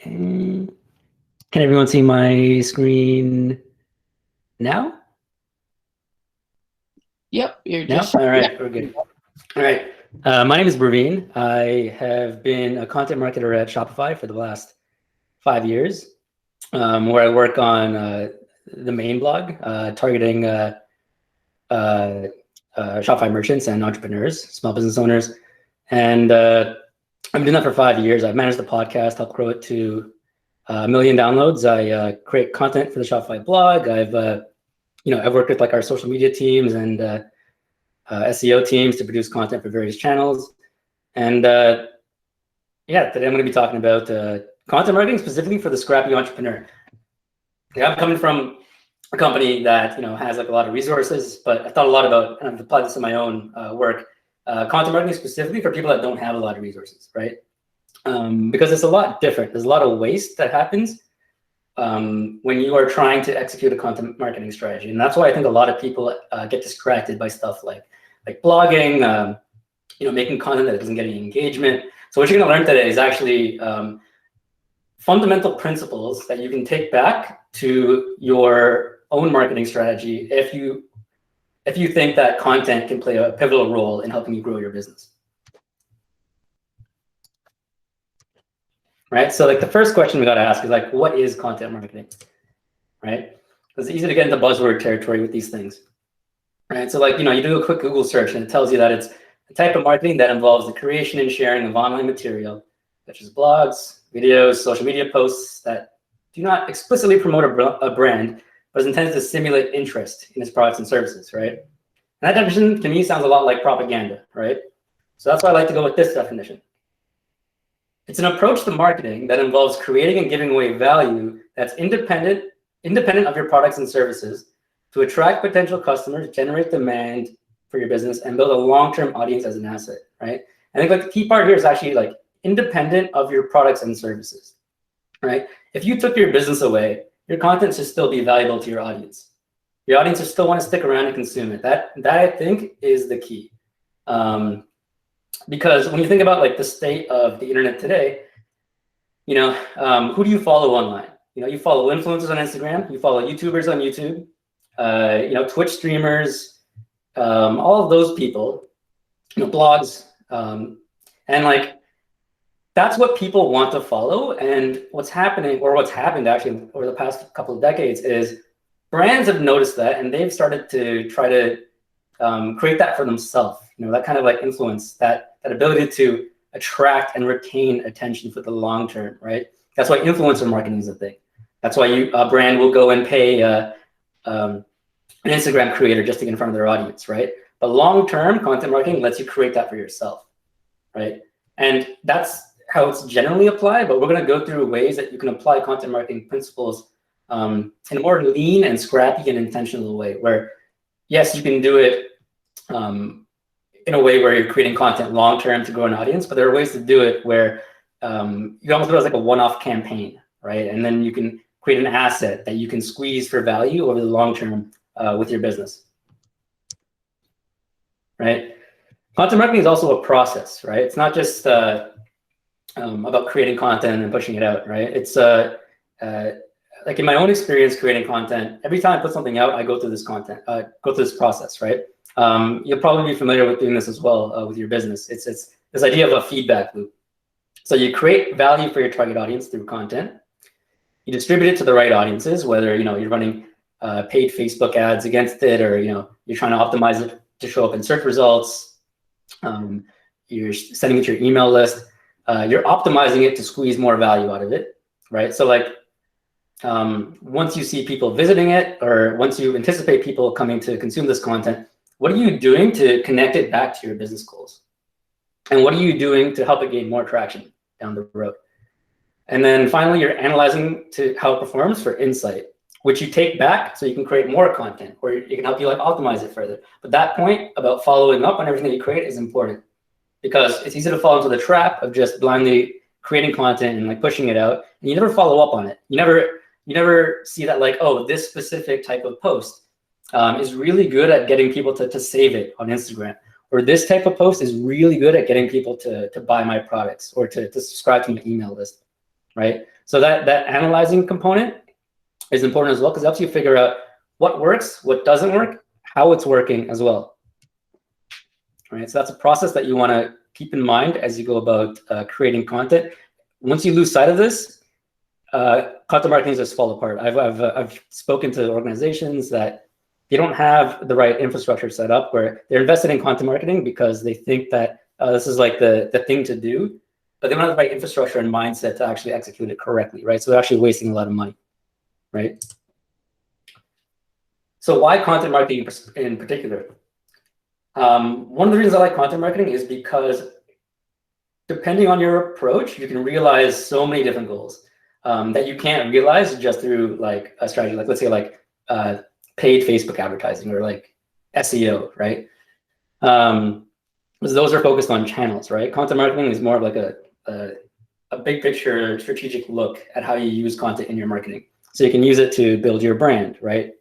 Okay. Can everyone see my screen now? Yep, you're No? just. All right, we're good. All right. My name is Praveen. I have been a content marketer at Shopify for the last 5 years, where I work on the main blog, targeting Shopify merchants and entrepreneurs, small business owners. And I've been doing that for 5 years. I've managed the podcast, helped grow it to 1 million downloads. I create content for the Shopify blog. I've worked with like our social media teams and SEO teams to produce content for various channels. And today I'm going to be talking about content marketing specifically for the scrappy entrepreneur. I'm coming from a company that has like a lot of resources, but I thought a lot about, and I've applied this in my own work, content marketing specifically for people that don't have a lot of resources, right? Because it's a lot different. There's a lot of waste that happens when you are trying to execute a content marketing strategy. And that's why I think a lot of people get distracted by stuff like blogging, making content that doesn't get any engagement. So what you're going to learn today is actually fundamental principles that you can take back to your own marketing strategy if you think that content can play a pivotal role in helping you grow your business. Right? So like the first question we got to ask is like, what is content marketing? Right? Because it's easy to get into buzzword territory with these things. Right? So like, you do a quick Google search and it tells you that it's a type of marketing that involves the creation and sharing of online material, such as blogs, videos, social media posts that do not explicitly promote a brand, but is intended to stimulate interest in its products and services, right? And that definition to me sounds a lot like propaganda, right? So that's why I like to go with this definition. It's an approach to marketing that involves creating and giving away value that's independent of your products and services to attract potential customers, generate demand for your business, and build a long-term audience as an asset, right? I think like the key part here is actually like independent of your products and services, right? If you took your business away, your content should still be valuable to your audience. Your audience will still want to stick around and consume it. That I think is the key. Because when you think about like the state of the internet today, who do you follow online? You follow influencers on Instagram, you follow YouTubers on YouTube, Twitch streamers, all of those people, blogs, and like that's what people want to follow. And what's happened actually over the past couple of decades is brands have noticed that and they've started to try to create that for themselves. That kind of like influence, that ability to attract and retain attention for the long term, right? That's why influencer marketing is a thing. That's why a brand will go and pay an Instagram creator just to get in front of their audience, right? But long-term content marketing lets you create that for yourself, right? And that's how it's generally applied, but we're going to go through ways that you can apply content marketing principles in a more lean and scrappy and intentional way, where yes, you can do it in a way where you're creating content long-term to grow an audience, but there are ways to do it where you almost do it as like a one-off campaign, right? And then you can create an asset that you can squeeze for value over the long term with your business, right? Content marketing is also a process, right? It's not just about creating content and pushing it out, right? It's like in my own experience creating content, every time I put something out, I go through this process, right? You'll probably be familiar with doing this as well with your business. It's this idea of a feedback loop. So you create value for your target audience through content. You distribute it to the right audiences, whether you're running paid Facebook ads against it, or you're trying to optimize it to show up in search results. You're sending it to your email list. You're optimizing it to squeeze more value out of it, right? So like once you see people visiting it, or once you anticipate people coming to consume this content, what are you doing to connect it back to your business goals? And what are you doing to help it gain more traction down the road? And then finally, you're analyzing to how it performs for insight, which you take back so you can create more content, or it can help you like optimize it further. But that point about following up on everything that you create is important, because it's easy to fall into the trap of just blindly creating content and like pushing it out, and you never follow up on it. You never see that like, oh, this specific type of post is really good at getting people to save it on Instagram, or this type of post is really good at getting people to buy my products or to subscribe to my email list. right? So that analyzing component is important as well, because it helps you figure out what works, what doesn't work, how it's working as well. Right, so that's a process that you want to keep in mind as you go about creating content. Once you lose sight of this, content marketing just fall apart. I've spoken to organizations that they don't have the right infrastructure set up, where they're invested in content marketing because they think that this is like the thing to do, but they don't have the right infrastructure and mindset to actually execute it correctly, right? So they're actually wasting a lot of money, right? So why content marketing in particular? One of the reasons I like content marketing is because depending on your approach, you can realize so many different goals that you can't realize just through like a strategy, like let's say like paid Facebook advertising or like SEO, right? Because those are focused on channels, right? Content marketing is more of like a big picture strategic look at how you use content in your marketing. So you can use it to build your brand, right?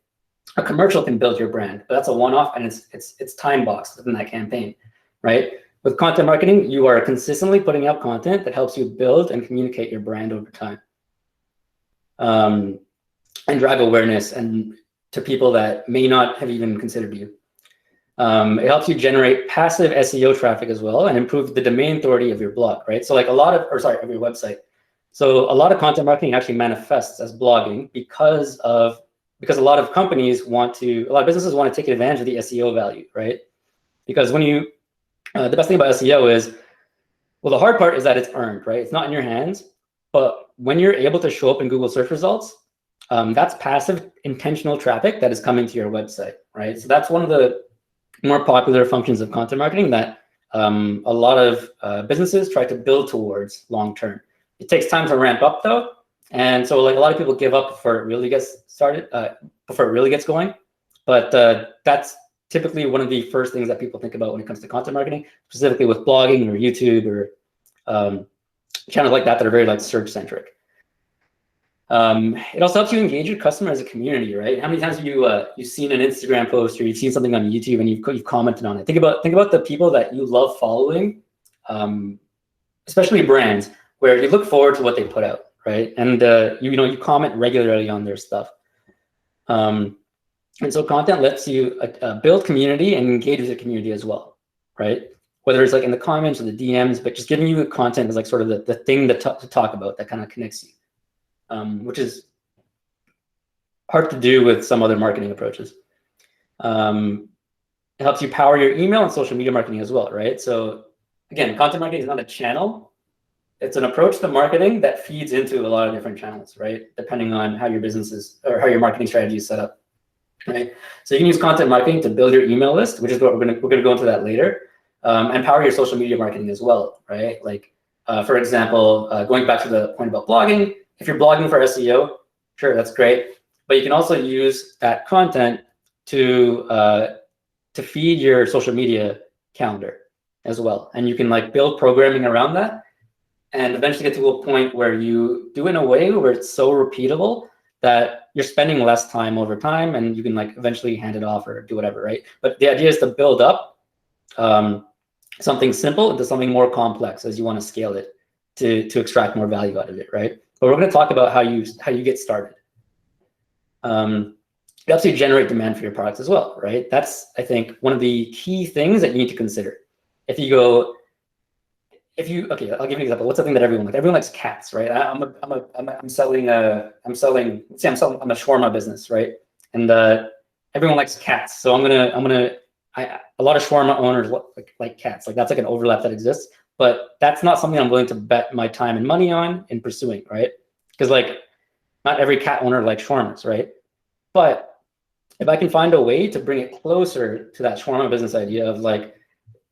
A commercial can build your brand, but that's a one-off, and it's time boxed within that campaign, right? With content marketing, you are consistently putting out content that helps you build and communicate your brand over time, and drive awareness and to people that may not have even considered you. It helps you generate passive SEO traffic as well and improve the domain authority of your blog, right? So like of your website. So a lot of content marketing actually manifests as blogging because a lot of companies a lot of businesses want to take advantage of the SEO value, right? Because when you, the best thing about SEO is, well, the hard part is that it's earned, right? It's not in your hands, but when you're able to show up in Google search results, that's passive intentional traffic that is coming to your website, right? So that's one of the more popular functions of content marketing that a lot of businesses try to build towards long-term. It takes time to ramp up though. And so like a lot of people give up before it really gets started, before it really gets going. But that's typically one of the first things that people think about when it comes to content marketing, specifically with blogging or YouTube or channels like that are very like search centric. It also helps you engage your customer as a community, right? How many times have you've seen an Instagram post or you've seen something on YouTube and you've commented on it? Think about the people that you love following, especially brands, where you look forward to what they put out, right? And you comment regularly on their stuff. And so content lets you build community and engage with the community as well, right? Whether it's like in the comments or the DMs, but just giving you the content is like sort of the thing to talk about that kind of connects you, which is hard to do with some other marketing approaches. It helps you power your email and social media marketing as well, right? So again, content marketing is not a channel. It's an approach to marketing that feeds into a lot of different channels, right? Depending on how your business is or how your marketing strategy is set up, right? So you can use content marketing to build your email list, which is what we're gonna go into that later, and power your social media marketing as well, right? Like, for example, going back to the point about blogging, if you're blogging for SEO, sure, that's great, but you can also use that content to feed your social media calendar as well, and you can like build programming around that. And eventually get to a point where you do it in a way where it's so repeatable that you're spending less time over time and you can like eventually hand it off or do whatever, right? But the idea is to build up something simple into something more complex as you want to scale it to extract more value out of it, right? But we're going to talk about how you get started. It helps you generate demand for your products as well, right? That's, I think, one of the key things that you need to consider. Okay, I'll give you an example. What's the thing that everyone likes? Everyone likes cats, right? I'm selling a shawarma business, right? And everyone likes cats. So a lot of shawarma owners like cats. Like that's like an overlap that exists, but that's not something I'm willing to bet my time and money on in pursuing, right? Because like not every cat owner likes shawarmas, right? But if I can find a way to bring it closer to that shawarma business idea of like,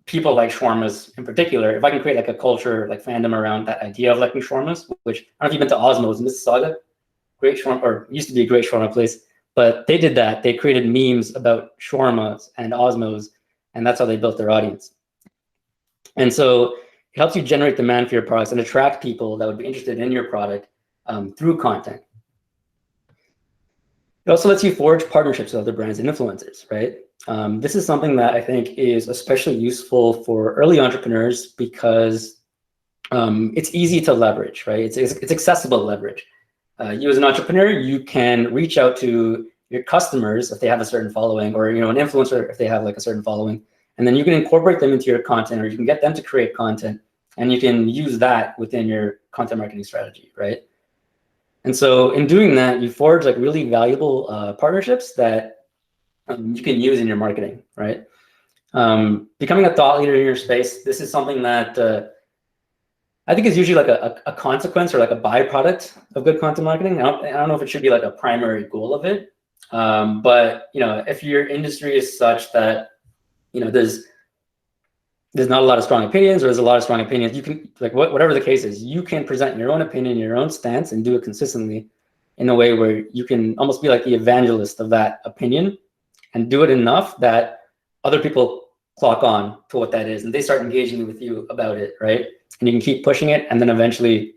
people like shawarmas in particular, if I can create like a culture, like fandom around that idea of liking shawarmas, which I don't know if you've been to Osmo's in Mississauga, great shawarma, or used to be a great shawarma place, but they did that. They created memes about shawarmas and Osmo's, and that's how they built their audience. And so it helps you generate demand for your products and attract people that would be interested in your product through content. It also lets you forge partnerships with other brands and influencers, right? This is something that I think is especially useful for early entrepreneurs because it's easy to leverage, right? It's accessible to leverage. You as an entrepreneur, you can reach out to your customers if they have a certain following, or an influencer if they have like a certain following, and then you can incorporate them into your content, or you can get them to create content, and you can use that within your content marketing strategy, right? And so in doing that, you forge like really valuable partnerships that you can use in your marketing, right? Becoming a thought leader in your space. This is something that I think is usually like a consequence or like a byproduct of good content marketing. I don't know if it should be like a primary goal of it, but if your industry is such that there's not a lot of strong opinions, or there's a lot of strong opinions, you can, like, whatever the case is, you can present your own opinion, your own stance, and do it consistently in a way where you can almost be like the evangelist of that opinion, and do it enough that other people clock on to what that is, and they start engaging with you about it, right? And you can keep pushing it, and then eventually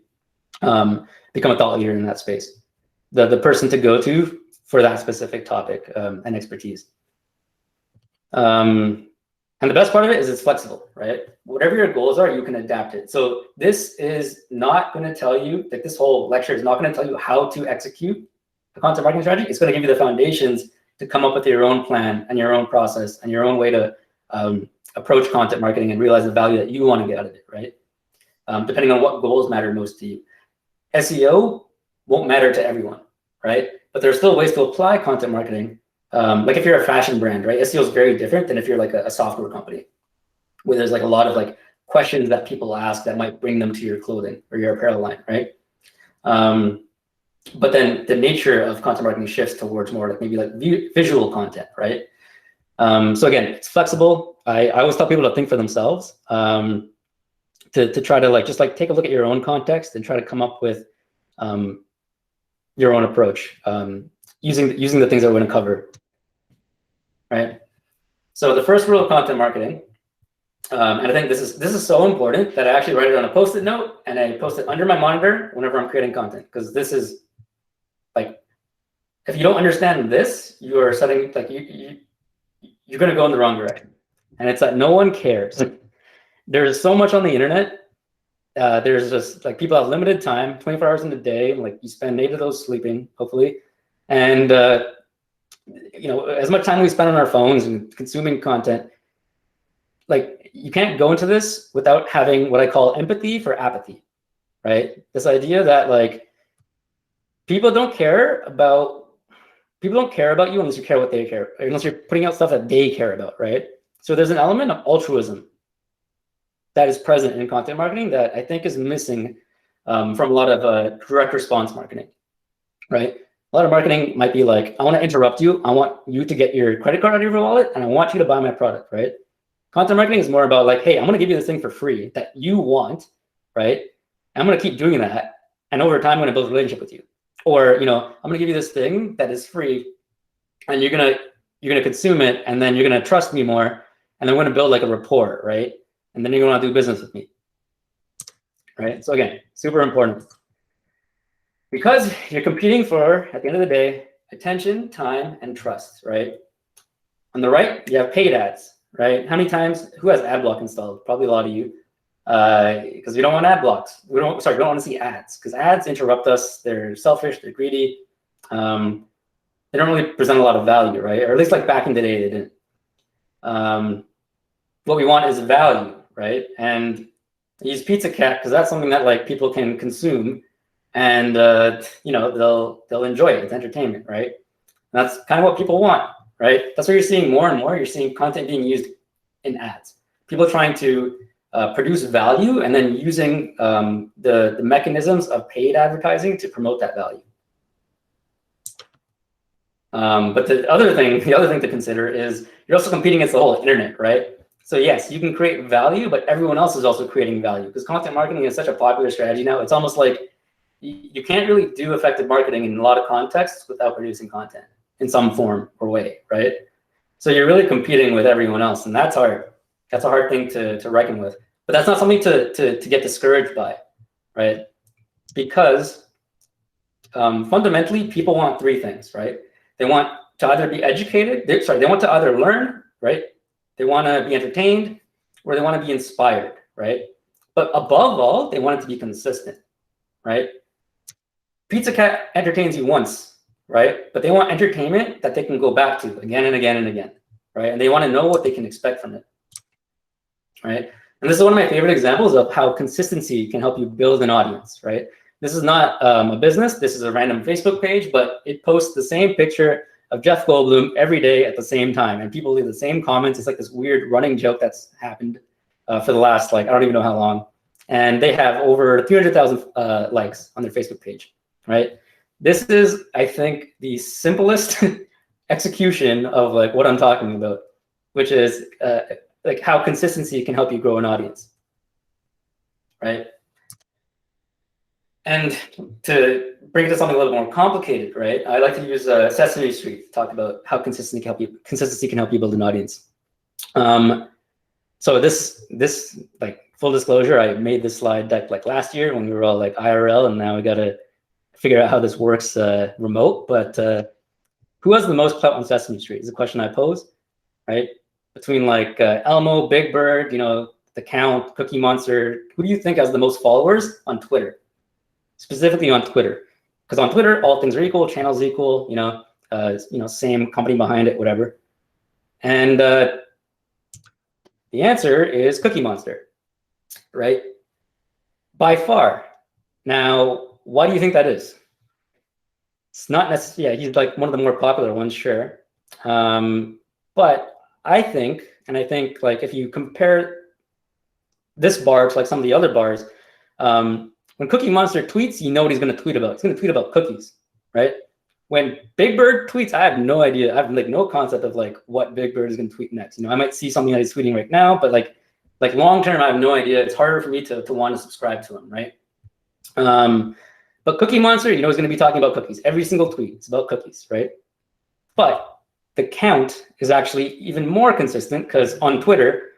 become a thought leader in that space, the person to go to for that specific topic and expertise. And the best part of it is it's flexible, right? Whatever your goals are, you can adapt it. So this is not going to tell you, like, this whole lecture is not going to tell you how to execute a content marketing strategy. It's going to give you the foundations to come up with your own plan and your own process and your own way to approach content marketing and realize the value that you want to get out of it, right? Depending on what goals matter most to you. SEO won't matter to everyone, right? But there are still ways to apply content marketing. Like if you're a fashion brand, right? SEO is very different than if you're like a software company, where there's like a lot of like questions that people ask that might bring them to your clothing or your apparel line, right? But then the nature of content marketing shifts towards more like maybe like visual content, right? So again, it's flexible. I always tell people to think for themselves, to try to just take a look at your own context and try to come up with your own approach, using the things that we're going to cover, right? So the first rule of content marketing, and I think this is so important that I actually write it on a Post-it note and I post it under my monitor whenever I'm creating content, because this is like, if you don't understand this, you are setting you're going to go in the wrong direction. And it's that no one cares. There's so much on the internet. There's just like, people have limited time, 24 hours in a day. Like, you spend 8 of those sleeping, hopefully. And, as much time we spend on our phones and consuming content, like, you can't go into this without having what I call empathy for apathy, right? This idea that like, people don't care about you unless you care what they care, unless you're putting out stuff that they care about, right? So there's an element of altruism that is present in content marketing that I think is missing from a lot of direct response marketing, right? A lot of marketing might be like, I want to interrupt you. I want you to get your credit card out of your wallet, and I want you to buy my product, right? Content marketing is more about like, hey, I'm going to give you this thing for free that you want, right? I'm going to keep doing that, and over time, I'm going to build a relationship with you. Or, I'm going to give you this thing that is free, and you're going to consume it, and then you're going to trust me more, and then we're going to build like a rapport, right? And then you're going to want to do business with me, right? So again, super important. Because you're competing for, at the end of the day, attention, time, and trust, right? On the right, you have paid ads, right? How many times, who has ad block installed? Probably a lot of you, because we don't want ad blocks. We don't want to see ads, because ads interrupt us. They're selfish, they're greedy. They don't really present a lot of value, right? Or at least like back in the day, they didn't. What we want is value, right? And I use Pizza Cat because that's something that like people can consume, and they'll enjoy it. It's entertainment, right? And that's kind of what people want, right? That's what you're seeing more and more. You're seeing content being used in ads. People trying to produce value and then using the mechanisms of paid advertising to promote that value. But the other thing to consider is you're also competing against the whole internet, right? So yes, you can create value, but everyone else is also creating value, because content marketing is such a popular strategy now. It's almost like you can't really do effective marketing in a lot of contexts without producing content in some form or way, right? So you're really competing with everyone else, and that's hard. That's a hard thing to reckon with. But that's not something to get discouraged by, right? Because fundamentally, people want 3 things, right? They want to either be educated, they want to either learn, right? They want to be entertained, or they want to be inspired, right? But above all, they want it to be consistent, right? Pizza Cat entertains you once, right? But they want entertainment that they can go back to again and again and again, right? And they want to know what they can expect from it, right? And this is one of my favorite examples of how consistency can help you build an audience, right? This is not a business. This is a random Facebook page, but it posts the same picture of Jeff Goldblum every day at the same time. And people leave the same comments. It's like this weird running joke that's happened for the last, like, I don't even know how long. And they have over 300,000 likes on their Facebook page, right? This is, I think, the simplest execution of like what I'm talking about, which is like how consistency can help you grow an audience, right? And to bring it to something a little more complicated, right? I like to use Sesame Street to talk about how consistency can help you build an audience. So this like full disclosure, I made this slide deck like last year when we were all like IRL, and now we got to figure out how this works remote. But who has the most clout on Sesame Street is a question I pose, right? Between like Elmo, Big Bird, you know, The Count, Cookie Monster. Who do you think has the most followers on Twitter? Specifically on Twitter, because on Twitter all things are equal, channels equal, you know, same company behind it, whatever. And the answer is Cookie Monster, right? By far. Now, why do you think that is? It's not necessarily, yeah, he's like one of the more popular ones, sure. But I think like if you compare this bar to like some of the other bars, when Cookie Monster tweets, you know what he's going to tweet about. He's going to tweet about cookies, right? When Big Bird tweets, I have no idea. I have like no concept of like what Big Bird is going to tweet next. You know, I might see something that he's tweeting right now, but like long term, I have no idea. It's harder for me to want to subscribe to him, right? But Cookie Monster, you know, is going to be talking about cookies. Every single tweet is about cookies, right? But The Count is actually even more consistent because on Twitter,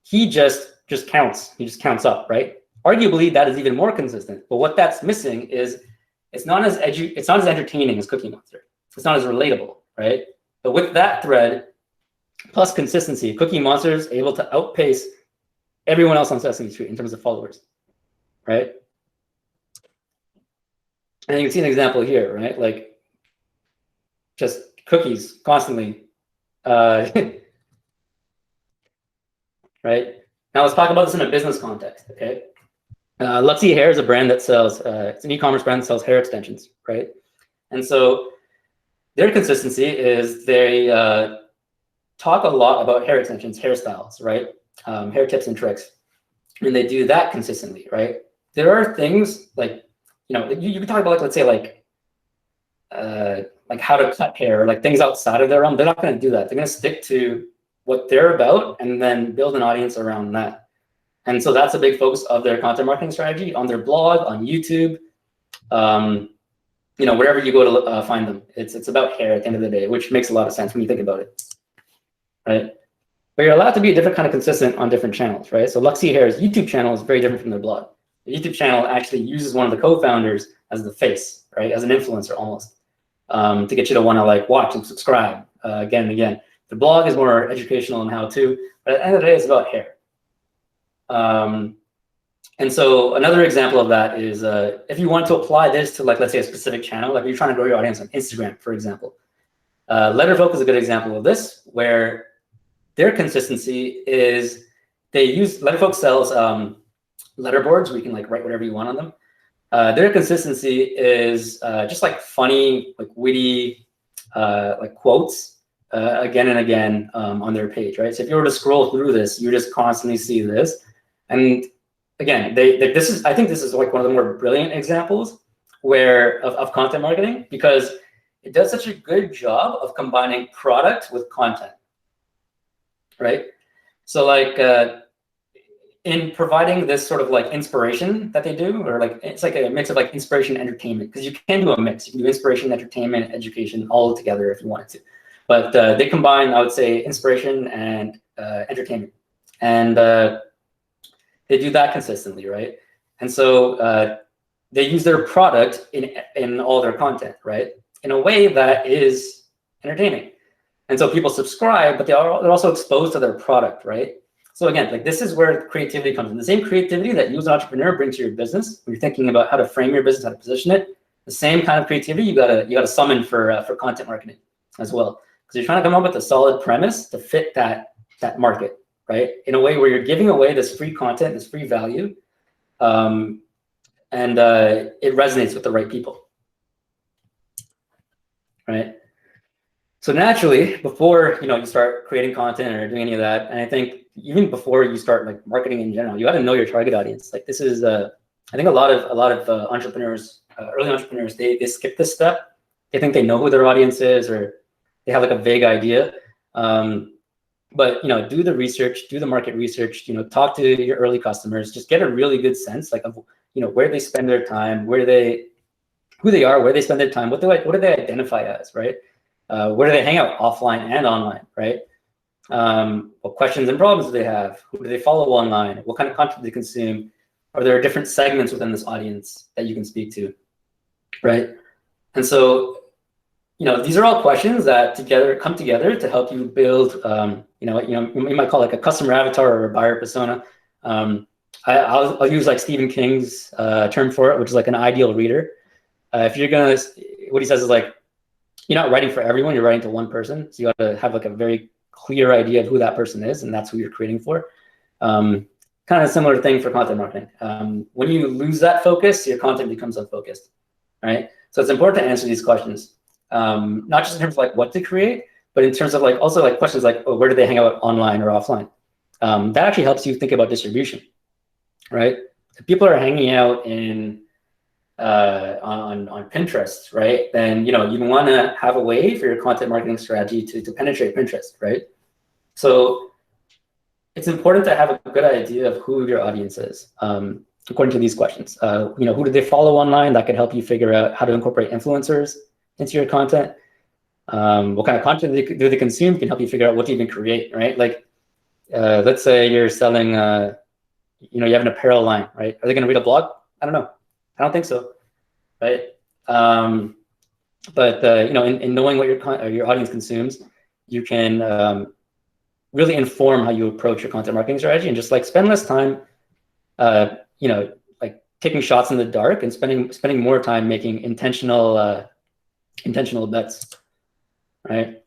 he just counts. He just counts up, right? Arguably, that is even more consistent. But what that's missing is it's not as entertaining as Cookie Monster. It's not as relatable, right? But with that thread plus consistency, Cookie Monster is able to outpace everyone else on Sesame Street in terms of followers, right? And you can see an example here, right? Like just cookies constantly, right? Now let's talk about this in a business context, okay? Luxy Hair is a brand that sells, it's an e-commerce brand that sells hair extensions, right? And so their consistency is they talk a lot about hair extensions, hairstyles, right? Hair tips and tricks. And they do that consistently, right? There are things like, you know, you can talk about, like, let's say like how to cut hair, or like things outside of their realm. They're not going to do that. They're going to stick to what they're about and then build an audience around that. And so that's a big focus of their content marketing strategy on their blog, on YouTube, you know, wherever you go to find them. It's about hair at the end of the day, which makes a lot of sense when you think about it, right? But you're allowed to be a different kind of consistent on different channels, right? So Luxy Hair's YouTube channel is very different from their blog. The YouTube channel actually uses one of the co-founders as the face, right? As an influencer almost, to get you to want to like watch and subscribe again and again. The blog is more educational and how-to, but at the end of the day, it's about hair. And so another example of that is if you want to apply this to, like, let's say a specific channel, like you're trying to grow your audience on Instagram, for example. Letterfolk is a good example of this, where their consistency is they use, Letterfolk sells letterboards where you can like write whatever you want on them. Their consistency is just like funny, like witty, like quotes again and again on their page, right? So if you were to scroll through this, you just constantly see this. And again, I think this is like one of the more brilliant examples of content marketing, because it does such a good job of combining product with content, right? So like in providing this sort of like inspiration that they do, or like it's like a mix of like inspiration and entertainment, because you can do a mix. You can do inspiration, entertainment, education all together if you wanted to. But they combine, I would say, inspiration and entertainment. And they do that consistently, right? And so they use their product in all their content, right? In a way that is entertaining. And so people subscribe, but they're also exposed to their product, right? So again, like this is where creativity comes in. The same creativity that you as an entrepreneur bring to your business when you're thinking about how to frame your business, how to position it. The same kind of creativity you gotta summon for content marketing as well, because you're trying to come up with a solid premise to fit that market, right? In a way where you're giving away this free content, this free value, and it resonates with the right people, right? So naturally, before you start creating content or doing any of that, and I think even before you start like marketing in general, you got to know your target audience. Like this is, I think a lot of entrepreneurs, early entrepreneurs, they skip this step. They think they know who their audience is, or they have like a vague idea. But do the research, do the market research. Talk to your early customers. Just get a really good sense, like of where they spend their time, who they are, where they spend their time, what do they identify as, right? Where do they hang out, offline and online, right? What questions and problems do they have? Who do they follow online? What kind of content do they consume? Are there different segments within this audience that you can speak to, right? And so, these are all questions that come together to help you build, you might call like a customer avatar or a buyer persona. I'll use like Stephen King's term for it, which is like an ideal reader. If you're gonna, what he says is like, you're not writing for everyone, you're writing to one person. So you got to have like a very clear idea of who that person is, and that's who you're creating for. Kind of a similar thing for content marketing. When you lose that focus, your content becomes unfocused, right? So it's important to answer these questions, not just in terms of like what to create, but in terms of like also like questions like, oh, where do they hang out online or offline? That actually helps you think about distribution, right? If people are hanging out on Pinterest, right? Then you want to have a way for your content marketing strategy to penetrate Pinterest, right? So it's important to have a good idea of who your audience is, according to these questions. Who do they follow online? That could help you figure out how to incorporate influencers into your content. What kind of content do they consume can help you figure out what to even create, right? Like, let's say you're selling, you have an apparel line, right? Are they going to read a blog? I don't know. I don't think so, right? But in knowing what your audience consumes, you can really inform how you approach your content marketing strategy, and just like spend less time, like taking shots in the dark, and spending more time making intentional bets, right?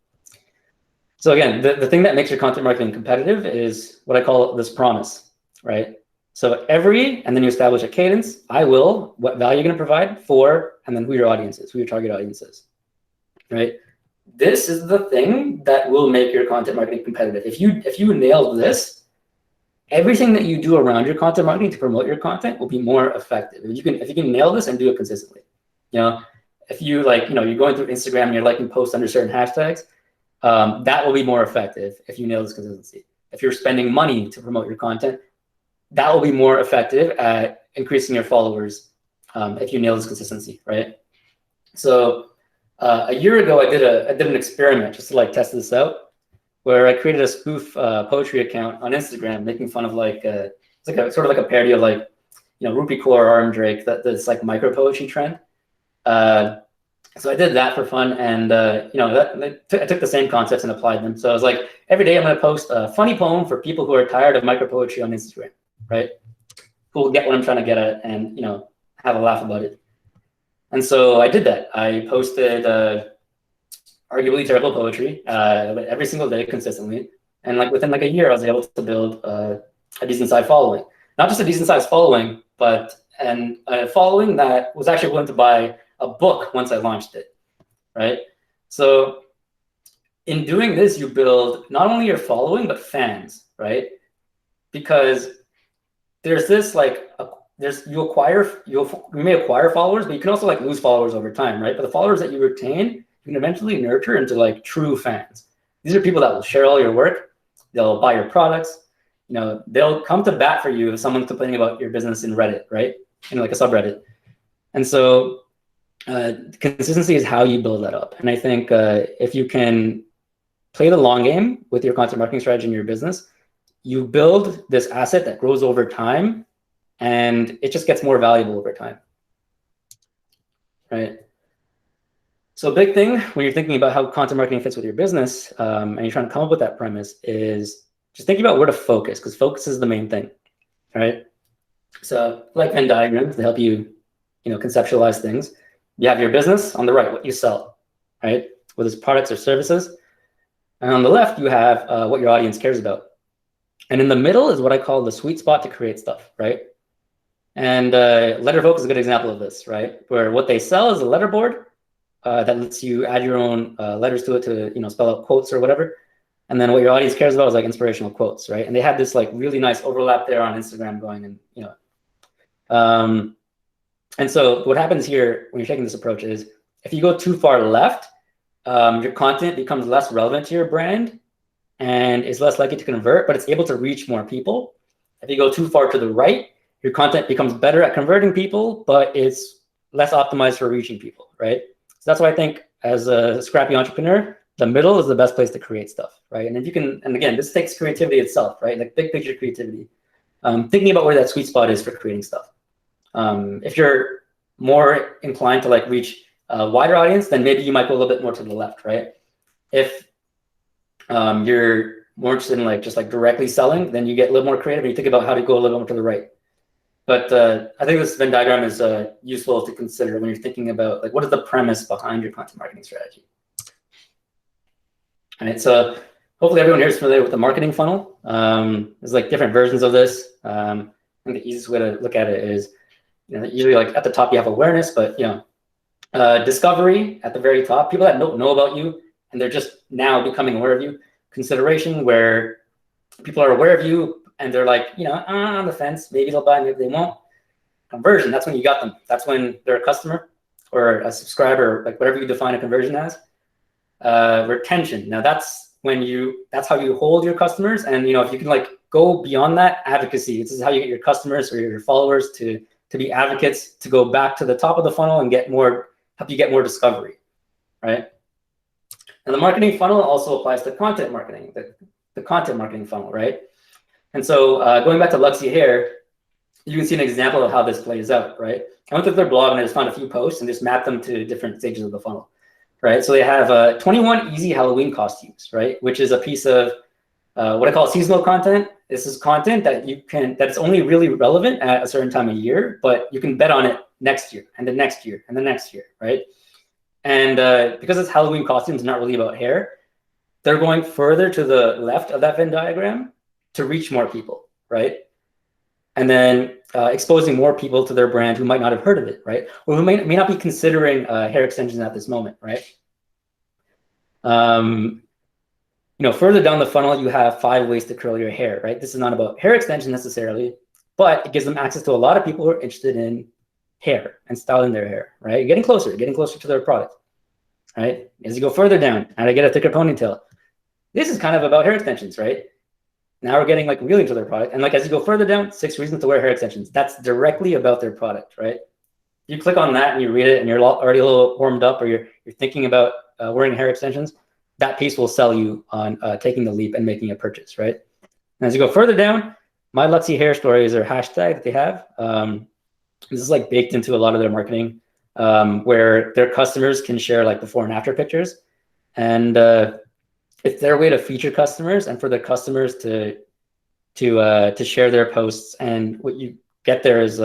So again, the thing that makes your content marketing competitive is what I call this promise, right? So and then you establish a cadence. What value you're going to provide for, and then who your audience is, who your target audience is, right? This is the thing that will make your content marketing competitive. If you nail this, everything that you do around your content marketing to promote your content will be more effective. If you can nail this and do it consistently, if you're going through Instagram and you're liking posts under certain hashtags, that will be more effective if you nail this consistency. If you're spending money to promote your content, that will be more effective at increasing your followers if you nail this consistency, right? So a year ago, I did an experiment just to like test this out, where I created a spoof poetry account on Instagram, making fun of like it's like sort of like a parody of like Rupi Kaur, R.M. Drake, that's like micro poetry trend. So I did that for fun, and I took the same concepts and applied them. So I was like, every day I'm going to post a funny poem for people who are tired of micro poetry on Instagram, right? Who will get what I'm trying to get at, and have a laugh about it. And so I did that. I posted arguably terrible poetry every single day consistently, and like within like a year, I was able to build a decent sized following. Not just a decent sized following, but a following that was actually willing to buy a book once I launched it, right? So in doing this, you build not only your following, but fans, right? Because there's this like, you may acquire followers, but you can also like lose followers over time, right? But the followers that you retain, you can eventually nurture into like true fans. These are people that will share all your work. They'll buy your products. They'll come to bat for you if someone's complaining about your business in Reddit, right? In like a subreddit. And so consistency is how you build that up. And I think if you can play the long game with your content marketing strategy in your business, you build this asset that grows over time, and it just gets more valuable over time, right? So a big thing when you're thinking about how content marketing fits with your business, and you're trying to come up with that premise, is just thinking about where to focus, because focus is the main thing, right? So like Venn diagrams, they help you, conceptualize things. You have your business on the right, what you sell, right? Whether it's products or services. And on the left, you have what your audience cares about. And in the middle is what I call the sweet spot to create stuff, right? And Letterbook is a good example of this, right? Where what they sell is a letterboard that lets you add your own letters to it to, spell out quotes or whatever. And then what your audience cares about is like inspirational quotes, right? And they have this like really nice overlap there on Instagram going, and and so what happens here when you're taking this approach is if you go too far left, your content becomes less relevant to your brand and is less likely to convert, but it's able to reach more people. If you go too far to the right, your content becomes better at converting people, but it's less optimized for reaching people, right? So that's why I think as a scrappy entrepreneur, the middle is the best place to create stuff, right? And if you can, and again, this takes creativity itself, right? Like big picture creativity. Thinking about where that sweet spot is for creating stuff. If you're more inclined to like reach a wider audience, then maybe you might go a little bit more to the left, right? If you're more interested in like just like directly selling, then you get a little more creative and you think about how to go a little more to the right. But I think this Venn diagram is useful to consider when you're thinking about like what is the premise behind your content marketing strategy. All right, so hopefully everyone here is familiar with the marketing funnel. There's like different versions of this. I think the easiest way to look at it is, usually like at the top you have awareness, but discovery at the very top, people that don't know about you and they're just now becoming aware of you. Consideration, where people are aware of you and they're like, on the fence, maybe they'll buy, maybe they won't. Conversion, that's when you got them. That's when they're a customer or a subscriber, like whatever you define a conversion as. Retention, now that's how you hold your customers. And if you can like go beyond that, advocacy, this is how you get your customers or your followers to be advocates, to go back to the top of the funnel and help you get more discovery, right? And the marketing funnel also applies to content marketing, the content marketing funnel, right? And so going back to Luxy Hair, you can see an example of how this plays out, right? I went to their blog and I just found a few posts and just mapped them to different stages of the funnel, right? So they have 21 easy Halloween costumes, right? Which is a piece of what I call seasonal content. This is content that that's only really relevant at a certain time of year, but you can bet on it next year and the next year and the next year, right? And because it's Halloween costumes, not really about hair, they're going further to the left of that Venn diagram to reach more people, right? And then exposing more people to their brand who might not have heard of it, right? Or who may not be considering hair extensions at this moment, right? Further down the funnel, you have 5 ways to curl your hair, right? This is not about hair extension necessarily, but it gives them access to a lot of people who are interested in hair and styling their hair, right? You're getting closer to their product, right? As you go further down, how to get a thicker ponytail. This is kind of about hair extensions, right? Now we're getting like really into their product. And like, as you go further down, 6 reasons to wear hair extensions. That's directly about their product, right? You click on that and you read it and you're already a little warmed up, or you're thinking about wearing hair extensions. That piece will sell you on taking the leap and making a purchase, right? And as you go further down, My Luxy Hair Stories are hashtag that they have. This is like baked into a lot of their marketing, where their customers can share like before and after pictures. And it's their way to feature customers and for the customers to share their posts. And what you get there is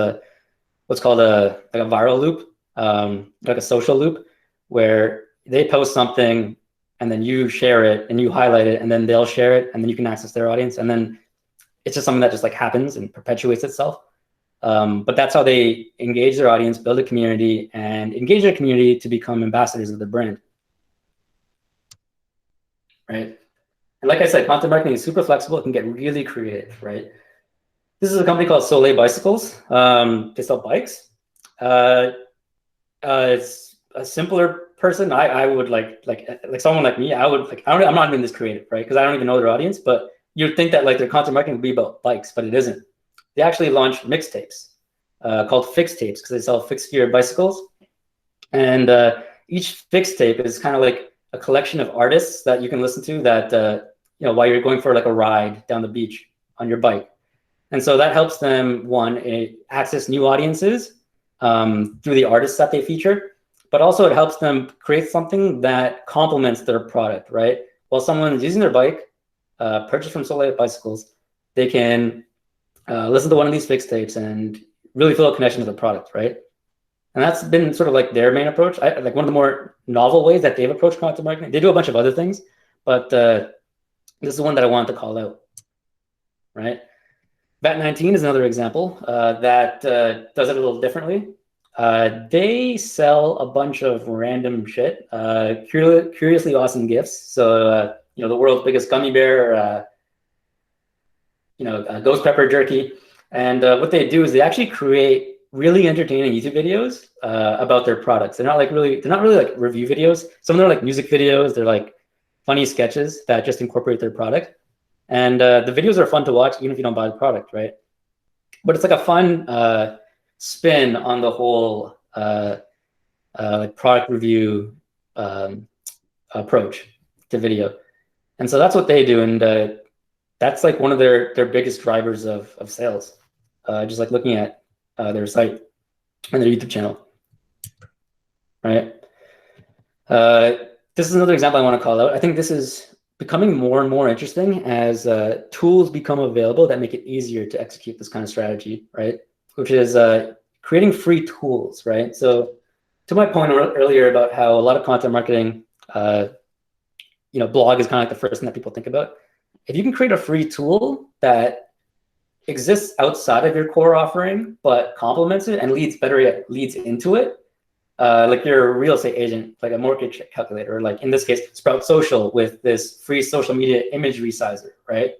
what's called a viral loop, like a social loop, where they post something and then you share it and you highlight it and then they'll share it and then you can access their audience. And then it's just something that just like happens and perpetuates itself. But that's how they engage their audience, build a community, and engage their community to become ambassadors of the brand. Right? And like I said, content marketing is super flexible. It can get really creative, right? This is a company called Soleil Bicycles. They sell bikes. It's a simpler person. I would like someone like me. I'm not even this creative, right? Because I don't even know their audience. But you'd think that like their content marketing would be about bikes, but it isn't. They actually launched mixtapes called fix tapes because they sell fixed gear bicycles. And each fix tape is kind of like a collection of artists that you can listen to that while you're going for like a ride down the beach on your bike. And so that helps them, access new audiences through the artists that they feature, but also it helps them create something that complements their product, right? While someone is using their bike, purchase from Soleil Bicycles, they can listen to one of these fixed tapes and really feel a connection to the product, right? And that's been sort of like their main approach. Like one of the more novel ways that they've approached content marketing. They do a bunch of other things, but this is the one that I wanted to call out, right? VAT19 is another example that does it a little differently. They sell a bunch of random shit, curiously awesome gifts. So, the world's biggest gummy bear, ghost pepper jerky. And what they do is they actually create really entertaining YouTube videos about their products. They're not really like review videos. Some of them are like music videos. They're like funny sketches that just incorporate their product. And the videos are fun to watch, even if you don't buy the product, right? But it's like a fun spin on the whole like product review approach to video. And so that's what they do. And that's like one of their biggest drivers of sales. Just like looking at their site and their YouTube channel, right? This is another example I want to call out. I think this is becoming more and more interesting as tools become available that make it easier to execute this kind of strategy, right? Which is creating free tools, right? So to my point earlier about how a lot of content marketing, blog is kind of like the first thing that people think about. If you can create a free tool that exists outside of your core offering, but complements it and better yet, leads into it, like you're a real estate agent, like a mortgage calculator, or like in this case, Sprout Social with this free social media image resizer, right?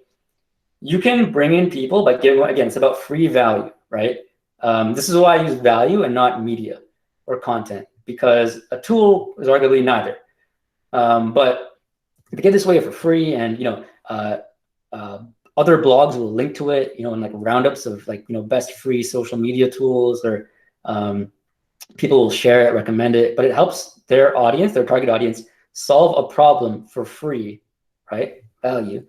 You can bring in people by giving, again, it's about free value, right? This is why I use value and not media or content, because a tool is arguably neither. But if you get this way for free, and other blogs will link to it, and like roundups of like best free social media tools, or people will share it, recommend it, but it helps their audience, their target audience, solve a problem for free, right? Value,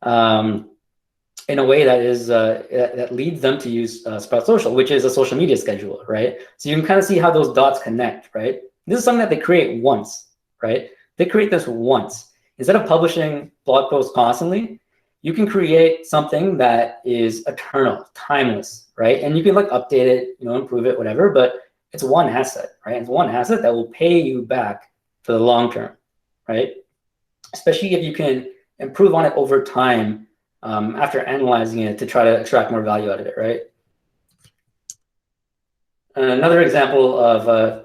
in a way that is that leads them to use Sprout Social, which is a social media scheduler, right? So you can kind of see how those dots connect, right? This is something that they create once, right? They create this once. Instead of publishing blog posts constantly, you can create something that is eternal, timeless, right? And you can like update it, improve it, whatever, but it's one asset, right? It's one asset that will pay you back for the long term, right? Especially if you can improve on it over time after analyzing it to try to extract more value out of it, right? And another example of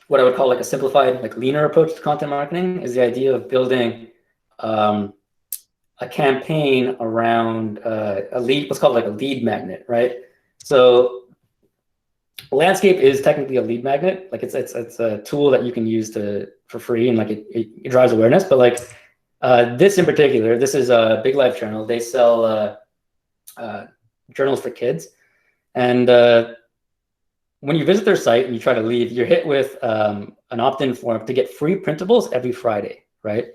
what I would call like a simplified, like leaner approach to content marketing is the idea of building a campaign around a lead, what's called like a lead magnet, right? So Landscape is technically a lead magnet. Like it's a tool that you can use for free, and like it drives awareness. But like this in particular, this is a Big Life journal. They sell journals for kids, and when you visit their site and you try to leave, you're hit with an opt-in form to get free printables every Friday, right?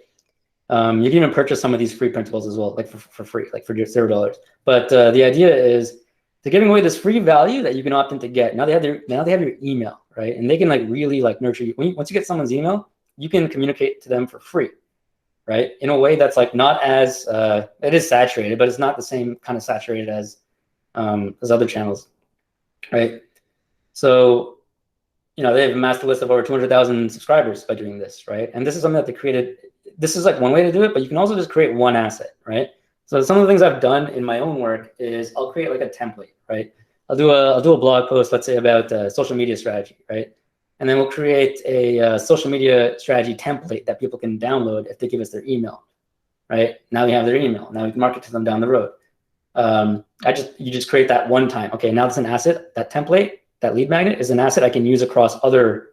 You can even purchase some of these free printables as well, like for free, like for $0. But the idea is they're giving away this free value that you can opt in to get. Now they have your email, right? And they can like really like nurture you. Once you get someone's email, you can communicate to them for free, right? In a way that's like not as it is saturated, but it's not the same kind of saturated as other channels, right? So they have amassed a list of over 200,000 subscribers by doing this, right? And this is something that they created. This is like one way to do it, but you can also just create one asset, right? So some of the things I've done in my own work is I'll create like a template, right? I'll do a blog post, let's say about social media strategy, right? And then we'll create a social media strategy template that people can download if they give us their email, right? Now we have their email. Now we can market to them down the road. You just create that one time. Okay, now it's an asset. That template, that lead magnet is an asset I can use across other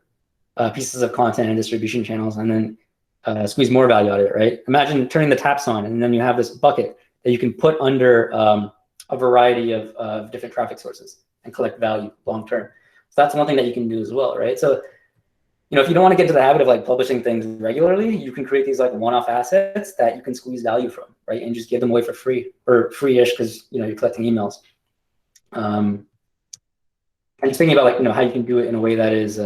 pieces of content and distribution channels, and then squeeze more value out of it, right? Imagine turning the taps on, and then you have this bucket that you can put under a variety of different traffic sources and collect value long term. So that's one thing that you can do as well, right? So, if you don't want to get into the habit of like publishing things regularly, you can create these like one-off assets that you can squeeze value from, right? And just give them away for free or free-ish because you're collecting emails. And just thinking about like how you can do it in a way that is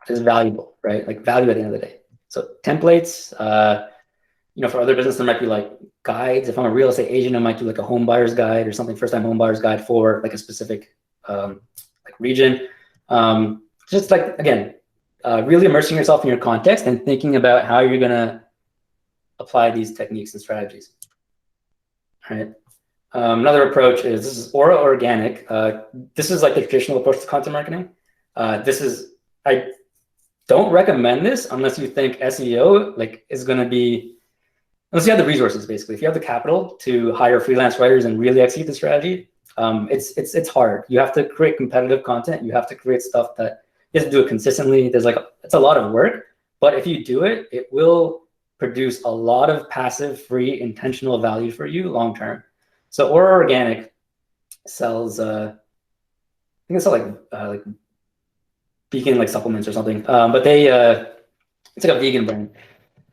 valuable, right? Like value at the end of the day. So templates, for other business, there might be like guides. If I'm a real estate agent, I might do like a home buyer's guide or something, first time home buyer's guide for like a specific like region. Just like, again, really immersing yourself in your context and thinking about how you're gonna apply these techniques and strategies. All right. Another approach is, this is Aura Organic. This is like the traditional approach to content marketing. I don't recommend this unless you think SEO like is going to be, unless you have the resources, basically. If you have the capital to hire freelance writers and really execute the strategy, it's hard. You have to create competitive content. You have to create stuff that you have to do it consistently. It's a lot of work, but if you do it, it will produce a lot of passive, free, intentional value for you long term. So Aura Organic sells, I think it's like vegan like supplements or something. But they, it's like a vegan brand.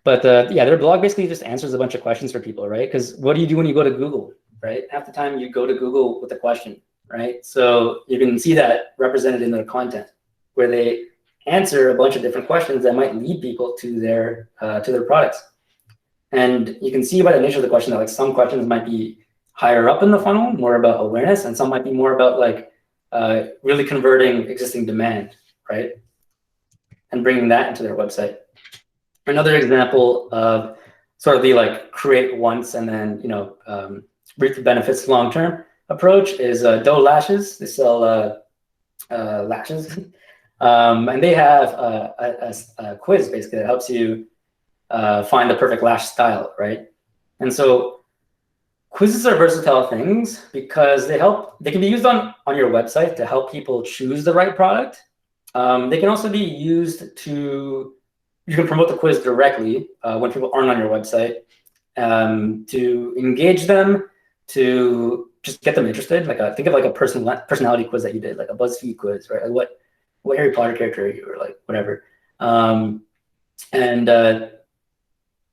But yeah, their blog basically just answers a bunch of questions for people, right? Because what do you do when you go to Google, right? Half the time you go to Google with a question, right? So you can see that represented in their content, where they answer a bunch of different questions that might lead people to their products. And you can see by the nature of the question that like some questions might be higher up in the funnel, more about awareness, and some might be more about like really converting existing demand, right? And bringing that into their website. Another example of sort of the like create once and then, reap the benefits long-term approach is Doe Lashes. They sell lashes. And they have a quiz basically that helps you find the perfect lash style, right? And so quizzes are versatile things because they can be used on your website to help people choose the right product. They can also be used you can promote the quiz directly when people aren't on your website, to engage them, to just get them interested. Like think of like a personality quiz that you did, like a BuzzFeed quiz, right? Like what Harry Potter character are you, or like whatever.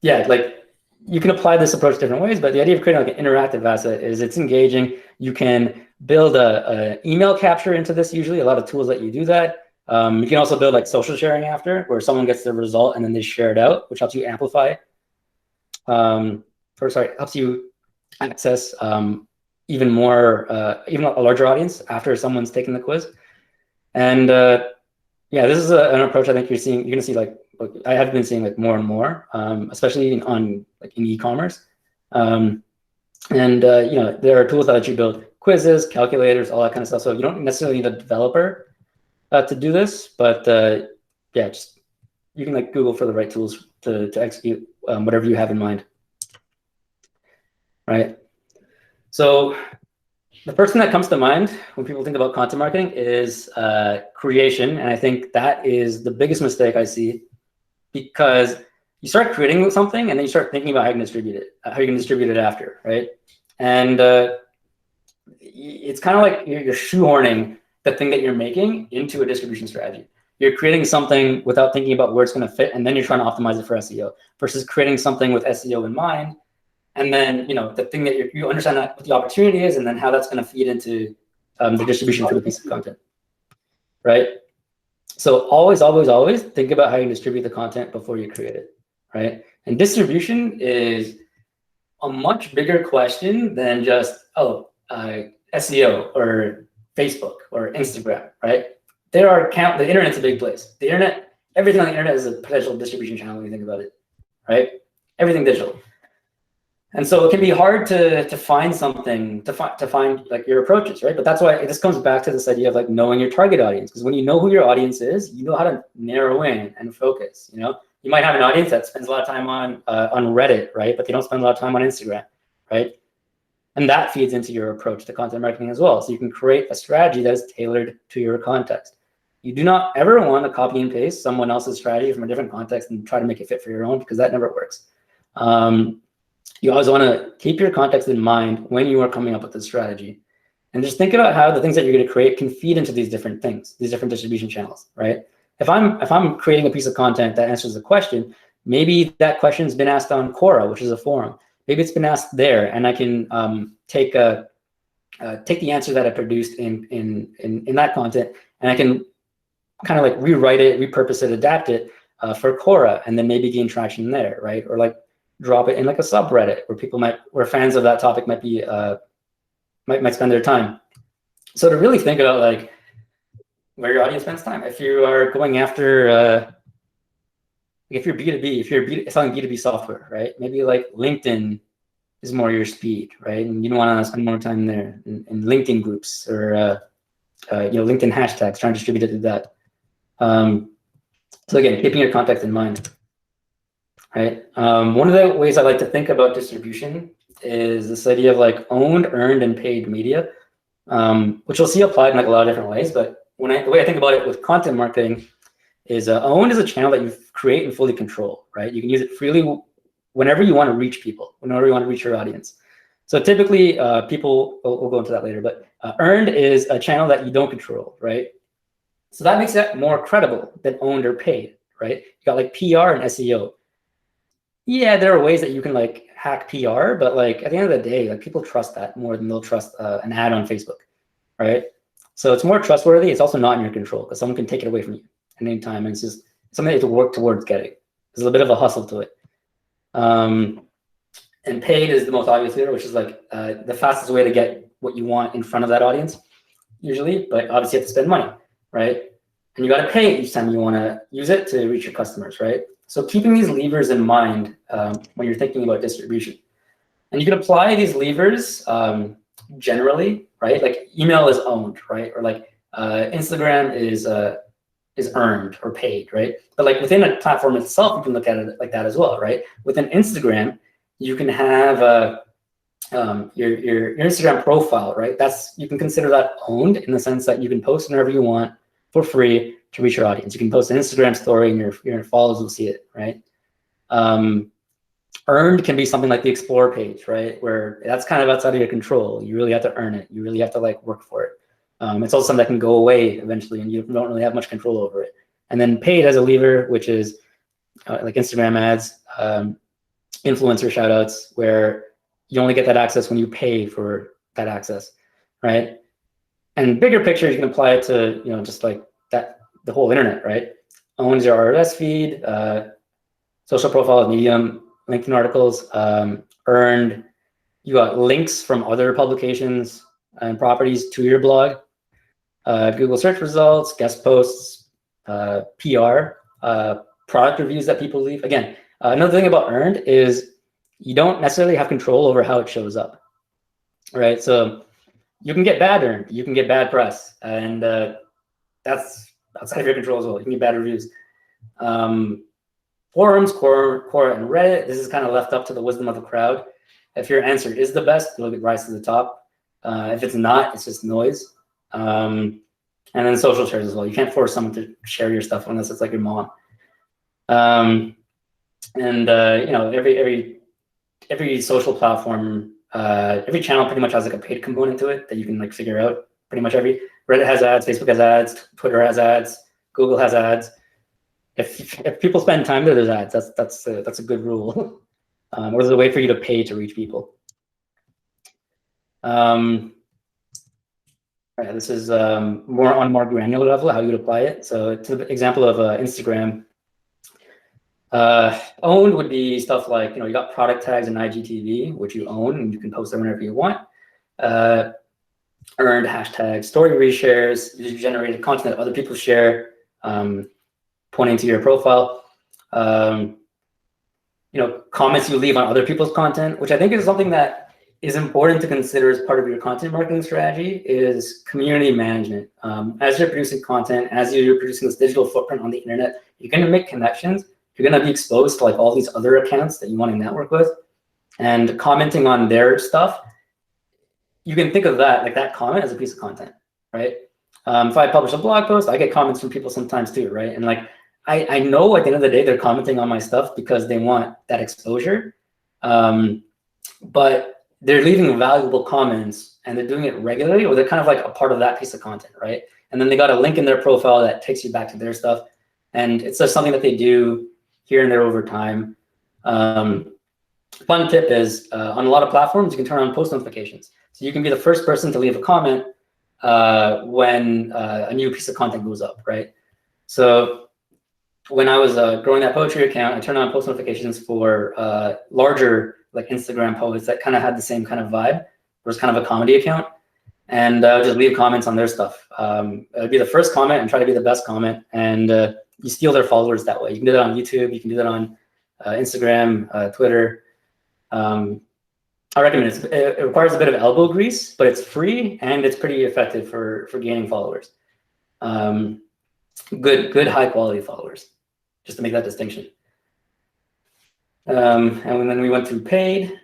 Yeah, like you can apply this approach different ways, but the idea of creating like an interactive asset is it's engaging. You can build a email capture into this, usually a lot of tools let you do that. You can also build like social sharing after, where someone gets the result and then they share it out, which helps you amplify, helps you access even a larger audience after someone's taken the quiz. And yeah, this is an approach I think you're gonna see like I have been seeing like more and more, especially in e-commerce. There are tools that let you build quizzes, calculators, all that kind of stuff. So you don't necessarily need a developer to do this, but yeah, just you can like Google for the right tools to execute whatever you have in mind, right? So the first thing that comes to mind when people think about content marketing is Curation, and I think that is the biggest mistake I see, because you start creating something and then you start thinking about how you can distribute it after, right? And it's kind of like you're shoehorning the thing that you're making into a distribution strategy. You're creating something without thinking about where it's going to fit, and then you're trying to optimize it for SEO, versus creating something with SEO in mind. And then, the thing that you understand what the opportunity is, and then how that's going to feed into the distribution for the piece of content, right? So always, always, always think about how you distribute the content before you create it, right? And distribution is a much bigger question than just, SEO or Facebook or Instagram, right? The internet's a big place. Everything on the internet is a potential distribution channel when you think about it, right? Everything digital. And so it can be hard to find something, to find like your approaches, right? But that's why this comes back to this idea of like knowing your target audience. Because when you know who your audience is, you know how to narrow in and focus. You might have an audience that spends a lot of time on Reddit, right? But they don't spend a lot of time on Instagram, right? And that feeds into your approach to content marketing as well. So you can create a strategy that is tailored to your context. You do not ever want to copy and paste someone else's strategy from a different context and try to make it fit for your own, because that never works. You always want to keep your context in mind when you are coming up with this strategy, and just think about how the things that you're going to create can feed into these different things, these different distribution channels, right? If I'm creating a piece of content that answers a question, maybe that question's been asked on Quora, which is a forum. Maybe it's been asked there, and I can take the answer that I produced in that content, and I can kind of like rewrite it, repurpose it, adapt it for Quora, and then maybe gain traction there, right? Or like drop it in like a subreddit where people where fans of that topic might be, might spend their time. So to really think about like where your audience spends time. If you are going after, if you're B2B, if you're selling B2B software, right? Maybe like LinkedIn is more your speed, right? And you don't want to spend more time there in LinkedIn groups or LinkedIn hashtags, trying to distribute it to that. So again, keeping your context in mind, right? One of the ways I like to think about distribution is this idea of like owned, earned, and paid media, which you'll see applied in like a lot of different ways. But the way I think about it with content marketing is owned is a channel that you create and fully control, right? You can use it freely whenever you want to reach people, whenever you want to reach your audience. So typically people, we'll go into that later, but earned is a channel that you don't control, right? So that makes it more credible than owned or paid, right? You got like PR and SEO. Yeah, there are ways that you can like hack PR, but like at the end of the day, like people trust that more than they'll trust an ad on Facebook, right? So it's more trustworthy. It's also not in your control because someone can take it away from you at any time. And it's just something that you have to work towards getting. There's a bit of a hustle to it. And paid is the most obvious here, which is like the fastest way to get what you want in front of that audience, usually, but obviously you have to spend money, right? And you got to pay each time you want to use it to reach your customers, right? So keeping these levers in mind when you're thinking about distribution. And you can apply these levers generally, right? Like email is owned, right? Or like Instagram is earned or paid, right? But like within a platform itself, you can look at it like that as well, right? Within Instagram, you can have your Instagram profile, right? You can consider that owned in the sense that you can post whenever you want for free to reach your audience. You can post an Instagram story and your followers will see it, right? Earned can be something like the Explore page, right? Where that's kind of outside of your control. You really have to earn it. You really have to like work for it. It's also something that can go away eventually and you don't really have much control over it. And then paid as a lever, which is like Instagram ads, influencer shoutouts, where you only get that access when you pay for that access, right? And bigger picture, you can apply it to, just like that, the whole internet, right? Owns your RSS feed, social profile, Medium, LinkedIn articles, earned. You got links from other publications and properties to your blog, Google search results, guest posts, PR, product reviews that people leave. Again, another thing about earned is you don't necessarily have control over how it shows up, right? So you can get bad earned, you can get bad press, and that's outside of your control as well. You can get bad reviews. Forums, Quora, and Reddit, this is kind of left up to the wisdom of the crowd. If your answer is the best, it'll rise to the top. If it's not, it's just noise. And then social shares as well. You can't force someone to share your stuff unless it's like your mom. Every social platform, every channel pretty much has like a paid component to it that you can like figure out. Pretty much every Reddit has ads, Facebook has ads, Twitter has ads, Google has ads. If people spend time there, there's ads. That's a good rule. Or there's a way for you to pay to reach people. This is more on a more granular level, how you would apply it. So to the example of Instagram, owned would be stuff like, you got product tags and IGTV, which you own and you can post them whenever you want. Earned hashtags, story reshares, user-generated content that other people share, pointing to your profile. Comments you leave on other people's content, which I think is something that is important to consider as part of your content marketing strategy, is community management. As you're producing content, as you're producing this digital footprint on the internet, you're going to make connections. You're going to be exposed to like all these other accounts that you want to network with, and commenting on their stuff. You can think of that, like that comment, as a piece of content, right? If I publish a blog post, I get comments from people sometimes too, right? And like, I know at the end of the day, they're commenting on my stuff because they want that exposure. But they're leaving valuable comments and they're doing it regularly, or they're kind of like a part of that piece of content, right? And then they got a link in their profile that takes you back to their stuff. And it's just something that they do here and there over time. Fun tip is on a lot of platforms, you can turn on post notifications. So you can be the first person to leave a comment when a new piece of content goes up, right? So when I was growing that poetry account, I turned on post notifications for larger like Instagram posts that kind of had the same kind of vibe. It was kind of a comedy account, and I would just leave comments on their stuff. It would be the first comment and try to be the best comment, and you steal their followers that way. You can do that on YouTube. You can do that on Instagram, Twitter. I recommend it. It requires a bit of elbow grease, but it's free and it's pretty effective for gaining followers. Good high quality followers, just to make that distinction. And then we went through paid,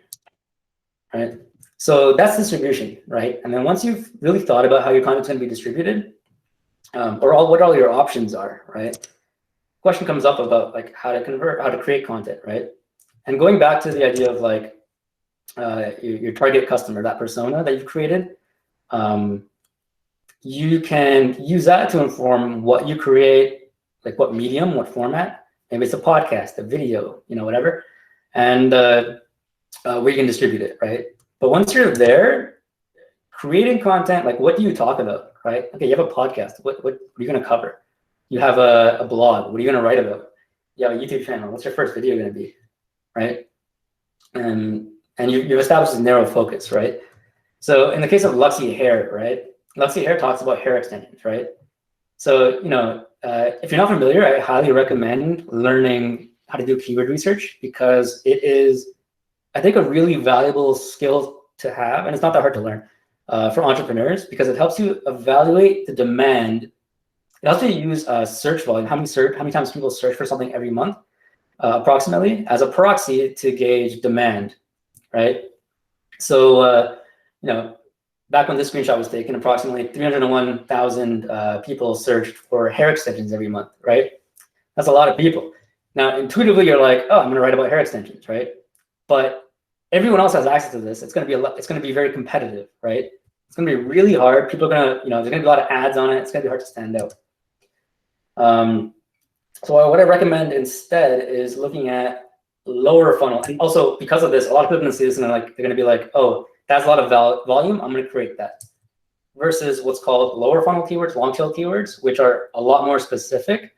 right? So that's distribution, right? And then once you've really thought about how your content's going to be distributed, or what all your options are, right? Question comes up about like how to convert, how to create content, right? And going back to the idea of like your target customer, that persona that you've created, you can use that to inform what you create, like what medium, what format. Maybe it's a podcast, a video, whatever, and we can distribute it, right? But once you're there, creating content, like what do you talk about, right? Okay, you have a podcast. What are you going to cover? You have a blog. What are you going to write about? You have a YouTube channel. What's your first video going to be, right? And you've established a narrow focus, right? So in the case of Luxy Hair, right? Luxy Hair talks about hair extensions, right? So, if you're not familiar, I highly recommend learning how to do keyword research, because it is, I think, a really valuable skill to have. And it's not that hard to learn for entrepreneurs, because it helps you evaluate the demand. It helps you use search volume, how many times people search for something every month, approximately, as a proxy to gauge demand, right? So, back when this screenshot was taken, approximately 301,000 people searched for hair extensions every month, right? That's a lot of people. Now, intuitively, you're like, oh, I'm going to write about hair extensions, right? But everyone else has access to this. It's going to be very competitive, right? It's going to be really hard. People are going to, there's going to be a lot of ads on it. It's going to be hard to stand out. So what I recommend instead is looking at lower funnel. And also, because of this, a lot of people are going to see this and they're going to be like, oh, that's a lot of volume, I'm going to create that. Versus what's called lower funnel keywords, long tail keywords, which are a lot more specific,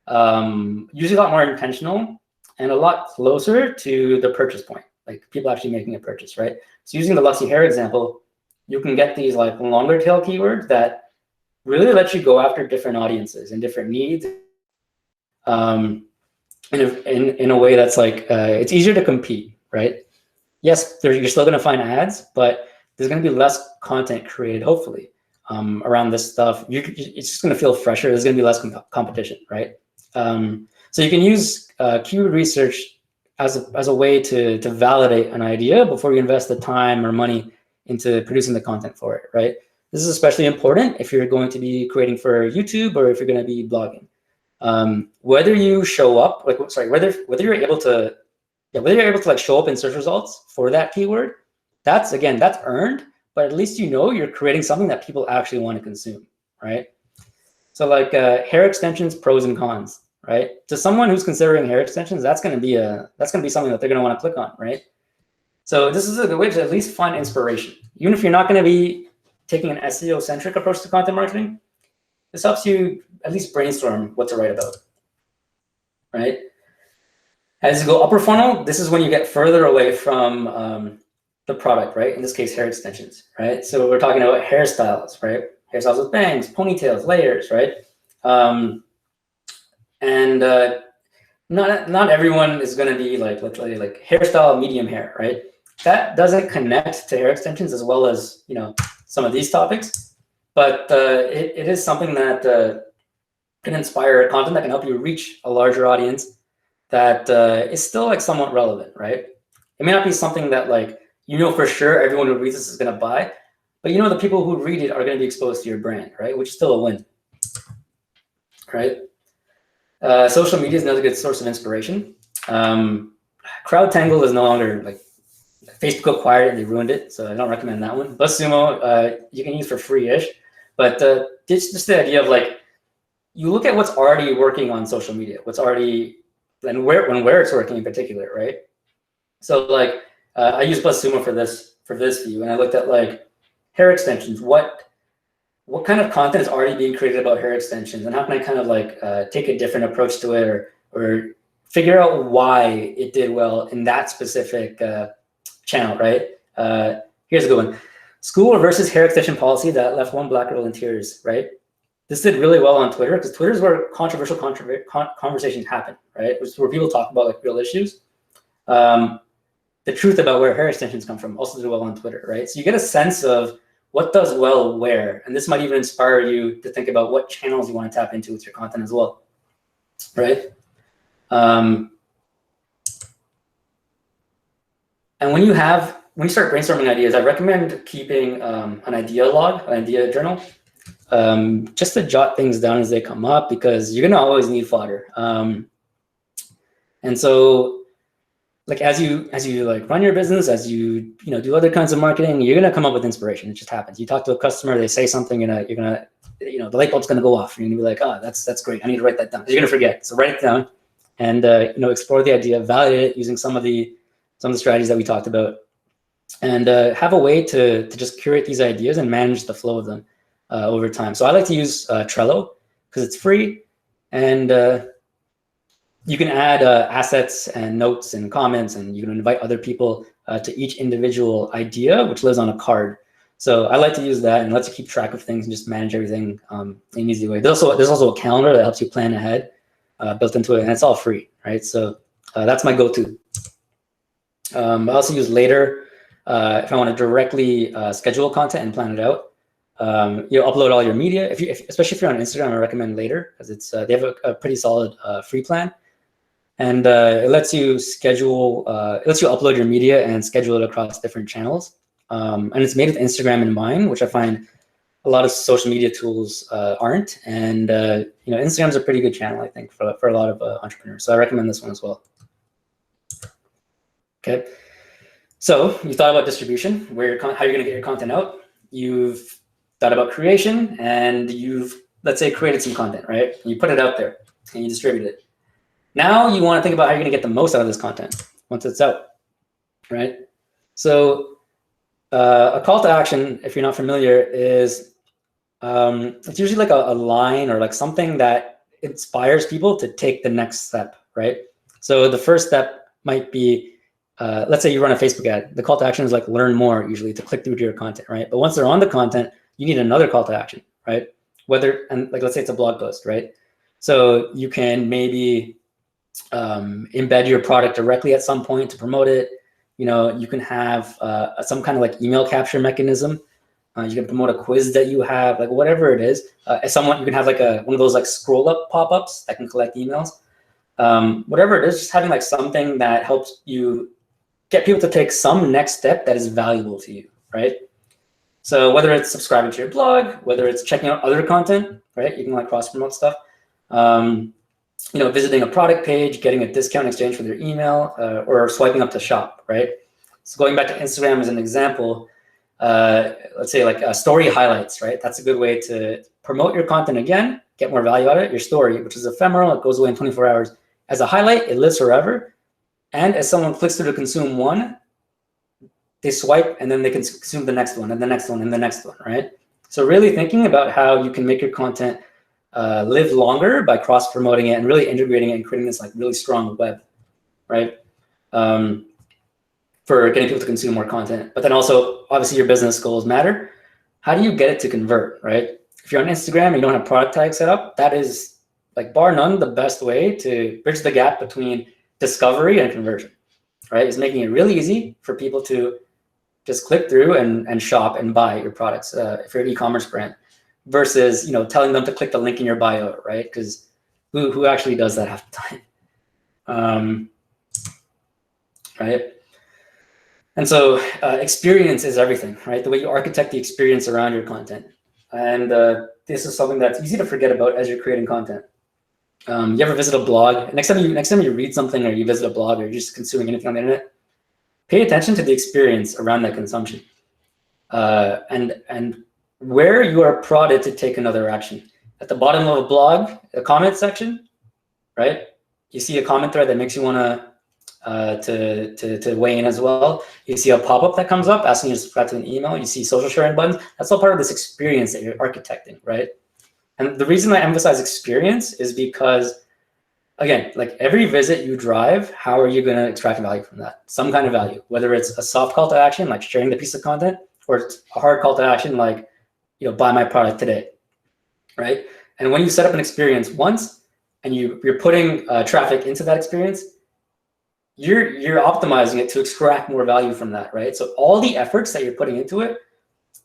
usually a lot more intentional, and a lot closer to the purchase point, like people actually making a purchase, right? So using the Luxy Hair example, you can get these like longer tail keywords that really let you go after different audiences and different needs in a way that's like, it's easier to compete, right? Yes, you're still going to find ads, but there's going to be less content created, hopefully, around this stuff. It's just going to feel fresher. There's going to be less competition, right? So you can use keyword research as a way to validate an idea before you invest the time or money into producing the content for it, right? This is especially important if you're going to be creating for YouTube or if you're going to be blogging. Whether you show up, whether you're able to like show up in search results for that keyword, that's earned, but at least you're creating something that people actually want to consume, right? So like hair extensions, pros and cons, right? To someone who's considering hair extensions, that's going to be something that they're going to want to click on, right? So this is a good way to at least find inspiration, even if you're not going to be taking an SEO centric approach to content marketing. This helps you at least brainstorm what to write about, right? As you go upper funnel, this is when you get further away from the product, right? In this case, hair extensions, right? So we're talking about hairstyles, right? Hairstyles with bangs, ponytails, layers, right? Not everyone is going to be like literally like hairstyle, medium hair, right? That doesn't connect to hair extensions as well as some of these topics, but it is something that can inspire content that can help you reach a larger audience that is still like somewhat relevant, right? It may not be something that like for sure everyone who reads this is going to buy, but the people who read it are going to be exposed to your brand, right? Which is still a win, right? Social media is another good source of inspiration. CrowdTangle is no longer like Facebook acquired it and they ruined it, so I don't recommend that one. BuzzSumo you can use for free-ish, but it's just the idea of like you look at what's already working on social media, what's already and where it's working in particular, right? So like I use BuzzSumo for this view, and I looked at like hair extensions. What what kind of content is already being created about hair extensions, and how can I kind of like take a different approach to it, or figure out why it did well in that specific channel, right? Here's a good one. School versus hair extension policy that left one black girl in tears, right? This did really well on Twitter, because Twitter is where controversial conversations happen, right? Which is where people talk about like real issues. The truth about where hair extensions come from also did well on Twitter, right? So you get a sense of what does well where, and this might even inspire you to think about what channels you want to tap into with your content as well, right? And when you start brainstorming ideas, I recommend keeping an idea log, an idea journal, just to jot things down as they come up, because you're gonna always need fodder. And so, like as you like run your business, as you do other kinds of marketing, you're gonna come up with inspiration. It just happens. You talk to a customer, they say something, you're gonna the light bulb's gonna go off. You're gonna be like, oh, that's great. I need to write that down. You're gonna forget. So write it down, and explore the idea, validate it using some of the strategies that we talked about, and have a way to just curate these ideas and manage the flow of them over time. So I like to use Trello because it's free, and you can add assets and notes and comments, and you can invite other people to each individual idea, which lives on a card. So I like to use that, and lets you keep track of things and just manage everything in an easy way. There's also a calendar that helps you plan ahead built into it, and it's all free, right? So that's my go-to. I also use Later if I want to directly schedule content and plan it out. You upload all your media. Especially if you're on Instagram, I recommend Later, because they have a pretty solid free plan. And it lets you upload your media and schedule it across different channels. And it's made with Instagram in mind, which I find a lot of social media tools aren't. And Instagram's a pretty good channel, I think, for a lot of entrepreneurs. So I recommend this one as well. Okay. So you thought about distribution, how you're going to get your content out. You've thought about creation, and you've, let's say, created some content, right? You put it out there and you distribute it. Now you want to think about how you're going to get the most out of this content once it's out, right? So a call to action, if you're not familiar, is it's usually like a line or like something that inspires people to take the next step, right? So the first step might be, let's say you run a Facebook ad. The call to action is like learn more, usually, to click through to your content, right? But once they're on the content, you need another call to action, right? And like, let's say it's a blog post, right? So you can maybe embed your product directly at some point to promote it. You can have some kind of like email capture mechanism. You can promote a quiz that you have, like whatever it is. As someone, you can have like one of those like scroll up pop-ups that can collect emails. Whatever it is, just having like something that helps you get people to take some next step that is valuable to you, right? So whether it's subscribing to your blog, whether it's checking out other content, right? You can like cross promote stuff. Visiting a product page, getting a discount exchange for their email, or swiping up to shop, right? So going back to Instagram as an example, let's say like story highlights, right? That's a good way to promote your content again, get more value out of it. Your story, which is ephemeral, it goes away in 24 hours. As a highlight, it lives forever. And as someone clicks through to consume one, they swipe and then they can consume the next one and the next one and the next one, right? So really thinking about how you can make your content live longer by cross-promoting it and really integrating it and creating this like really strong web, right? For getting people to consume more content. But then also, obviously, your business goals matter. How do you get it to convert, right? If you're on Instagram and you don't have product tags set up, that is, like, bar none, the best way to bridge the gap between discovery and conversion, right? Is making it really easy for people to just click through and shop and buy your products if you're an e-commerce brand, versus telling them to click the link in your bio, right? Because who actually does that half the time, right? And so experience is everything, right? The way you architect the experience around your content. And this is something that's easy to forget about as you're creating content. You ever visit a blog? Next time you read something or you visit a blog or you're just consuming anything on the internet, pay attention to the experience around that consumption. And where you are prodded to take another action. At the bottom of a blog, the comment section, right? You see a comment thread that makes you want to weigh in as well. You see a pop-up that comes up asking you to subscribe to an email. You see social sharing buttons. That's all part of this experience that you're architecting, right? And the reason I emphasize experience is because, again, like every visit you drive, how are you going to extract value from that? Some kind of value, whether it's a soft call to action, like sharing the piece of content, or it's a hard call to action, like, buy my product today, right? And when you set up an experience once and you're putting traffic into that experience, you're optimizing it to extract more value from that, right? So all the efforts that you're putting into it,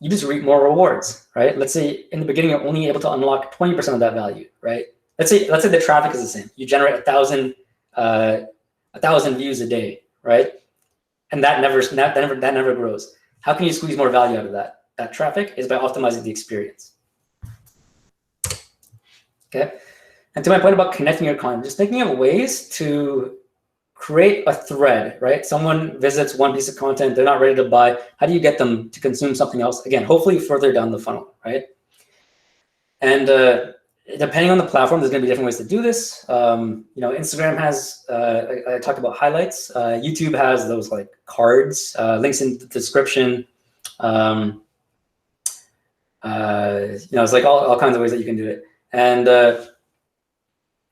you just reap more rewards, right? Let's say in the beginning, you're only able to unlock 20% of that value, right? Let's say the traffic is the same. You generate 1,000 views a day, right? And that never grows. How can you squeeze more value out of that? That traffic is by optimizing the experience. Okay. And to my point about connecting your content, just thinking of ways to create a thread, right? Someone visits one piece of content, they're not ready to buy. How do you get them to consume something else? Again, hopefully further down the funnel, right? And depending on the platform, there's going to be different ways to do this. Instagram has, I talked about highlights. YouTube has those like cards, links in the description. It's like all kinds of ways that you can do it. And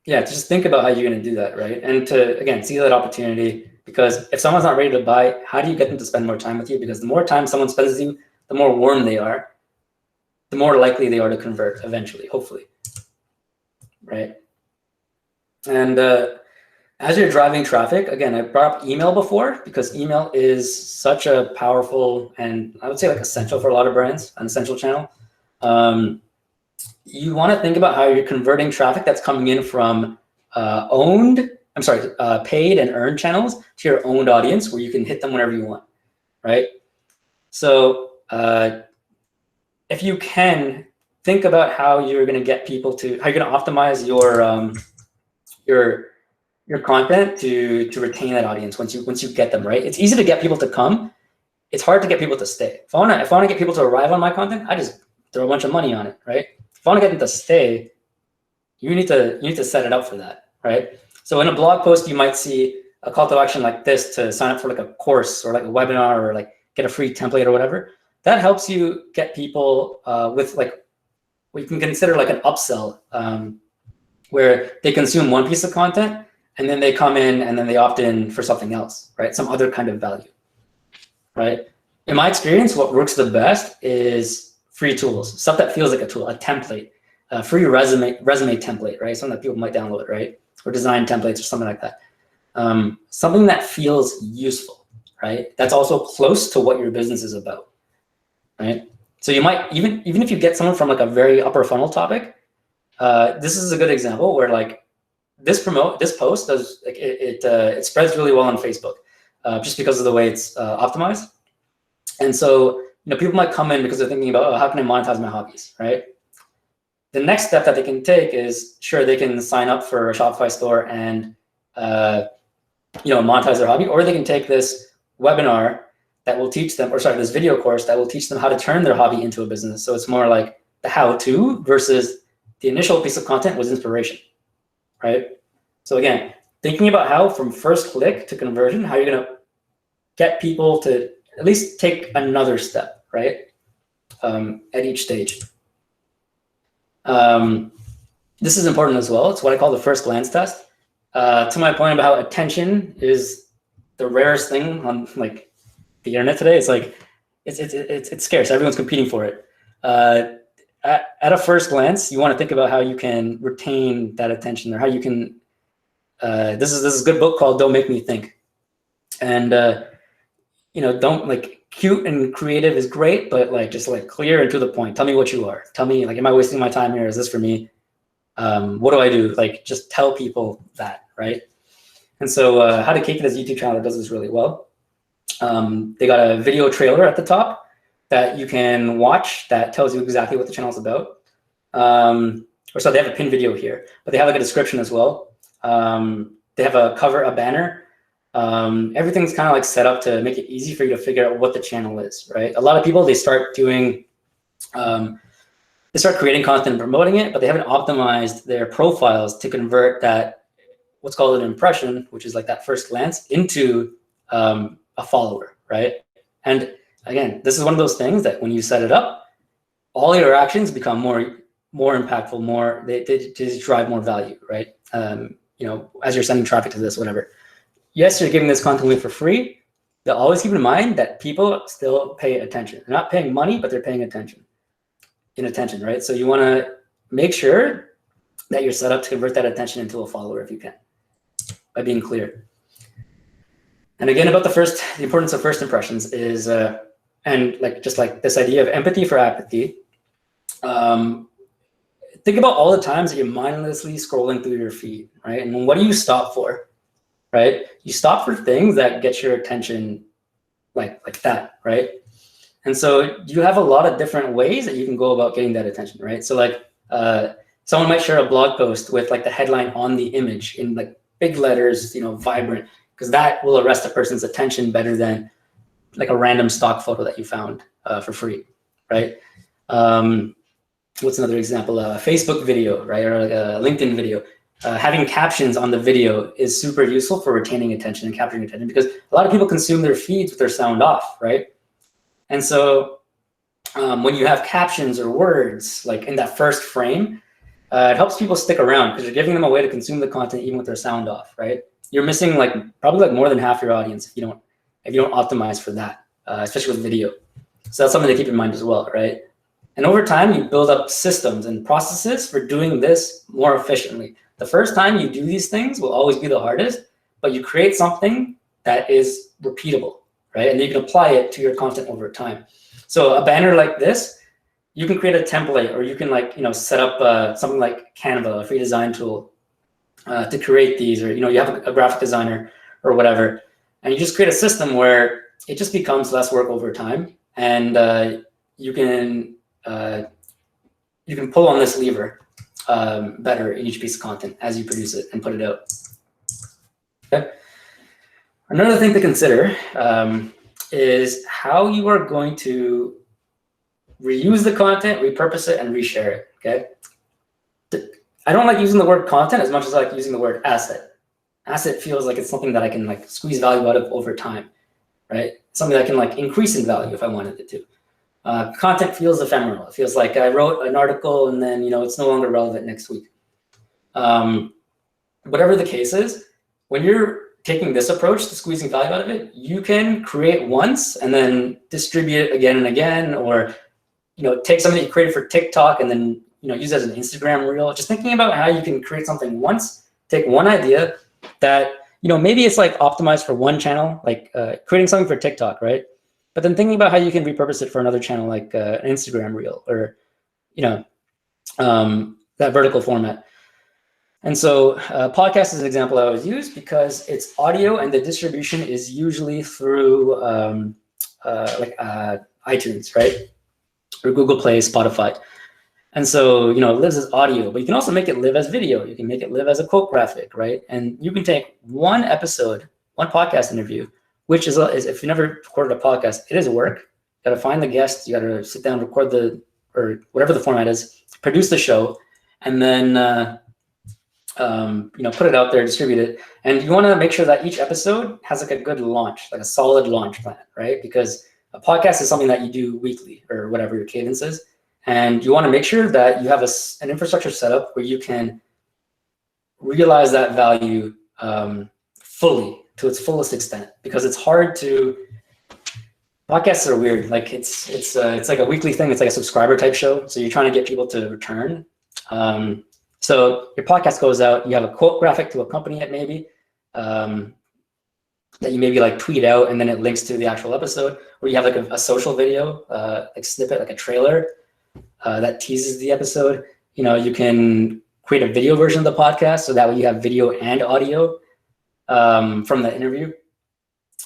yeah, just think about how you're going to do that, right? And to, again, see that opportunity, because if someone's not ready to buy, how do you get them to spend more time with you? Because the more time someone spends with you, the more warm they are, the more likely they are to convert eventually, hopefully, right? And as you're driving traffic, again, I brought up email before because email is such a powerful and I would say like essential for a lot of brands, an essential channel. You want to think about how you're converting traffic that's coming in from paid and earned channels to your owned audience where you can hit them whenever you want, right? So if you can, think about how you're going to get people to, how you're going to optimize your content to retain that audience once you get them, right? It's easy to get people to come. It's hard to get people to stay. If I want to get people to arrive on my content, I just throw a bunch of money on it, right? If I want to get them to stay, you need to set it up for that, right? So in a blog post, you might see a call to action like this to sign up for like a course or like a webinar or like get a free template or whatever. That helps you get people with like what you can consider like an upsell, where they consume one piece of content and then they come in and then they opt in for something else, right? Some other kind of value, right? In my experience, what works the best is free tools, stuff that feels like a tool, a template, a free resume template, right? Something that people might download, right? Or design templates or something like that. Something that feels useful, right? That's also close to what your business is about, right? So you might, even if you get someone from like a very upper funnel topic, this is a good example where like this post does, like it spreads really well on Facebook, just because of the way it's optimized. And so, people might come in because they're thinking about, oh, how can I monetize my hobbies, right? The next step that they can take is, sure, they can sign up for a Shopify store and, monetize their hobby, or they can take this webinar that will teach them, or sorry, this video course that will teach them how to turn their hobby into a business. So it's more like the how-to versus the initial piece of content was inspiration, right? So again, thinking about how from first click to conversion, how you're going to get people to at least take another step, right? At each stage. This is important as well. It's what I call the first glance test. To my point about how attention is the rarest thing on like the internet today. It's like it's scarce. Everyone's competing for it. At a first glance, you want to think about how you can retain that attention, or how you can. This is a good book called "Don't Make Me Think," and don't like. Cute and creative is great, but like just like clear and to the point. Tell me what you are. Tell me, like, am I wasting my time here? Is this for me? What do I do? Like, just tell people that, right? And so How to Cake It as a YouTube channel that does this really well. They got a video trailer at the top that you can watch that tells you exactly what the channel is about. Or so they have a pin video here, but they have like a description as well. They have a cover, a banner. Everything's kind of like set up to make it easy for you to figure out what the channel is, right? A lot of people, they start doing, they start creating content and promoting it, but they haven't optimized their profiles to convert that what's called an impression, which is like that first glance, into a follower, right? And again, this is one of those things that when you set it up, all your actions become more impactful, they just drive more value, right? You know, as you're sending traffic to this, whatever. Yes, you're giving this content away for free. But always keep in mind that people still pay attention. They're not paying money, but they're paying attention. Right? So you want to make sure that you're set up to convert that attention into a follower if you can, by being clear. And again, about the importance of first impressions is, and like just like this idea of empathy for apathy. Think about all the times that you're mindlessly scrolling through your feed, right? And what do you stop for, right? You stop for things that get your attention like that, right? And so you have a lot of different ways that you can go about getting that attention, right? So like someone might share a blog post with like the headline on the image in like big letters, you know, vibrant, because that will arrest a person's attention better than like a random stock photo that you found for free, right? What's another example? A Facebook video, right? Or like a LinkedIn video. Having captions on the video is super useful for retaining attention and capturing attention, because a lot of people consume their feeds with their sound off, right? And so when you have captions or words like in that first frame, it helps people stick around because you're giving them a way to consume the content even with their sound off, right? You're missing like probably like more than half your audience if you don't optimize for that, especially with video. So that's something to keep in mind as well, right? And over time, you build up systems and processes for doing this more efficiently. The first time you do these things will always be the hardest, but you create something that is repeatable, right? And you can apply it to your content over time. So a banner like this, you can create a template, or you can like, you know, set up something like Canva, a free design tool to create these, or, you know, you have a graphic designer or whatever, and you just create a system where it just becomes less work over time. And you can pull on this lever better in each piece of content as you produce it and put it out. Okay. Another thing to consider is how you are going to reuse the content, repurpose it, and reshare it. Okay. I don't like using the word content as much as I like using the word asset. Asset feels like it's something that I can like squeeze value out of over time, right? Something that can like increase in value if I wanted it to. Content feels ephemeral. It feels like I wrote an article and then, you know, it's no longer relevant next week. Whatever the case is, when you're taking this approach to squeezing value out of it, you can create once and then distribute it again and again, or, you know, take something you created for TikTok and then, you know, use it as an Instagram reel. Just thinking about how you can create something once, take one idea that, you know, maybe it's like optimized for one channel, like creating something for TikTok, right? But then thinking about how you can repurpose it for another channel, like an Instagram reel, or, you know, that vertical format. And so podcast is an example I always use because it's audio and the distribution is usually through iTunes, right? Or Google Play, Spotify. And so, you know, it lives as audio, but you can also make it live as video. You can make it live as a quote graphic, right? And you can take one episode, one podcast interview, which is if you never recorded a podcast, it is work. You got to find the guests, you got to sit down, record or whatever the format is, produce the show, and then you know, put it out there, distribute it. And you want to make sure that each episode has like a good launch, like a solid launch plan, right? Because a podcast is something that you do weekly or whatever your cadence is. And you want to make sure that you have an infrastructure set up where you can realize that value fully, to its fullest extent, because it's hard to. Podcasts are weird. Like it's like a weekly thing. It's like a subscriber type show. So you're trying to get people to return. So your podcast goes out. You have a quote graphic to accompany it, maybe that you maybe like tweet out, and then it links to the actual episode. Or you have like a social video, like snippet, like a trailer that teases the episode. You know, you can create a video version of the podcast, so that way you have video and audio from the interview.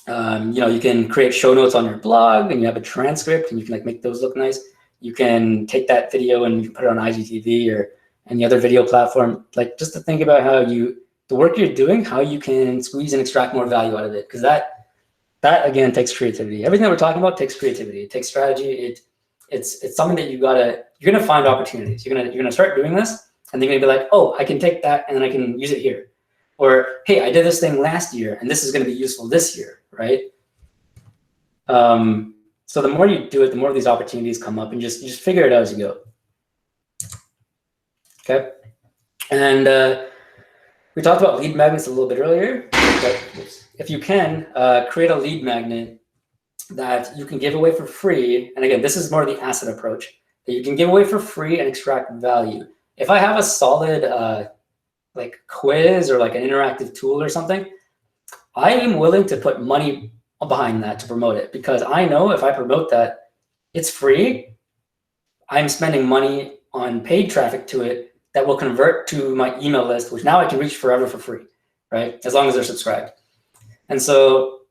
You know, you can create show notes on your blog, and you have a transcript, and you can like make those look nice. You can take that video and you can put it on IGTV or any other video platform. Like, just to think about how the work you're doing, how you can squeeze and extract more value out of it, because that again takes creativity. Everything that we're talking about takes creativity. It takes strategy. It's something that you're gonna find opportunities. You're gonna start doing this, and then you're gonna be like, oh, I can take that and then I can use it here. Or, hey, I did this thing last year and this is going to be useful this year, right? So the more you do it, the more these opportunities come up, and you just figure it out as you go. Okay. And we talked about lead magnets a little bit earlier, but if you can create a lead magnet that you can give away for free, and again, this is more the asset approach, that you can give away for free and extract value. If I have a solid like quiz or like an interactive tool or something, I am willing to put money behind that to promote it, because I know if I promote that, it's free. I'm spending money on paid traffic to it that will convert to my email list, which now I can reach forever for free, right? As long as they're subscribed. And so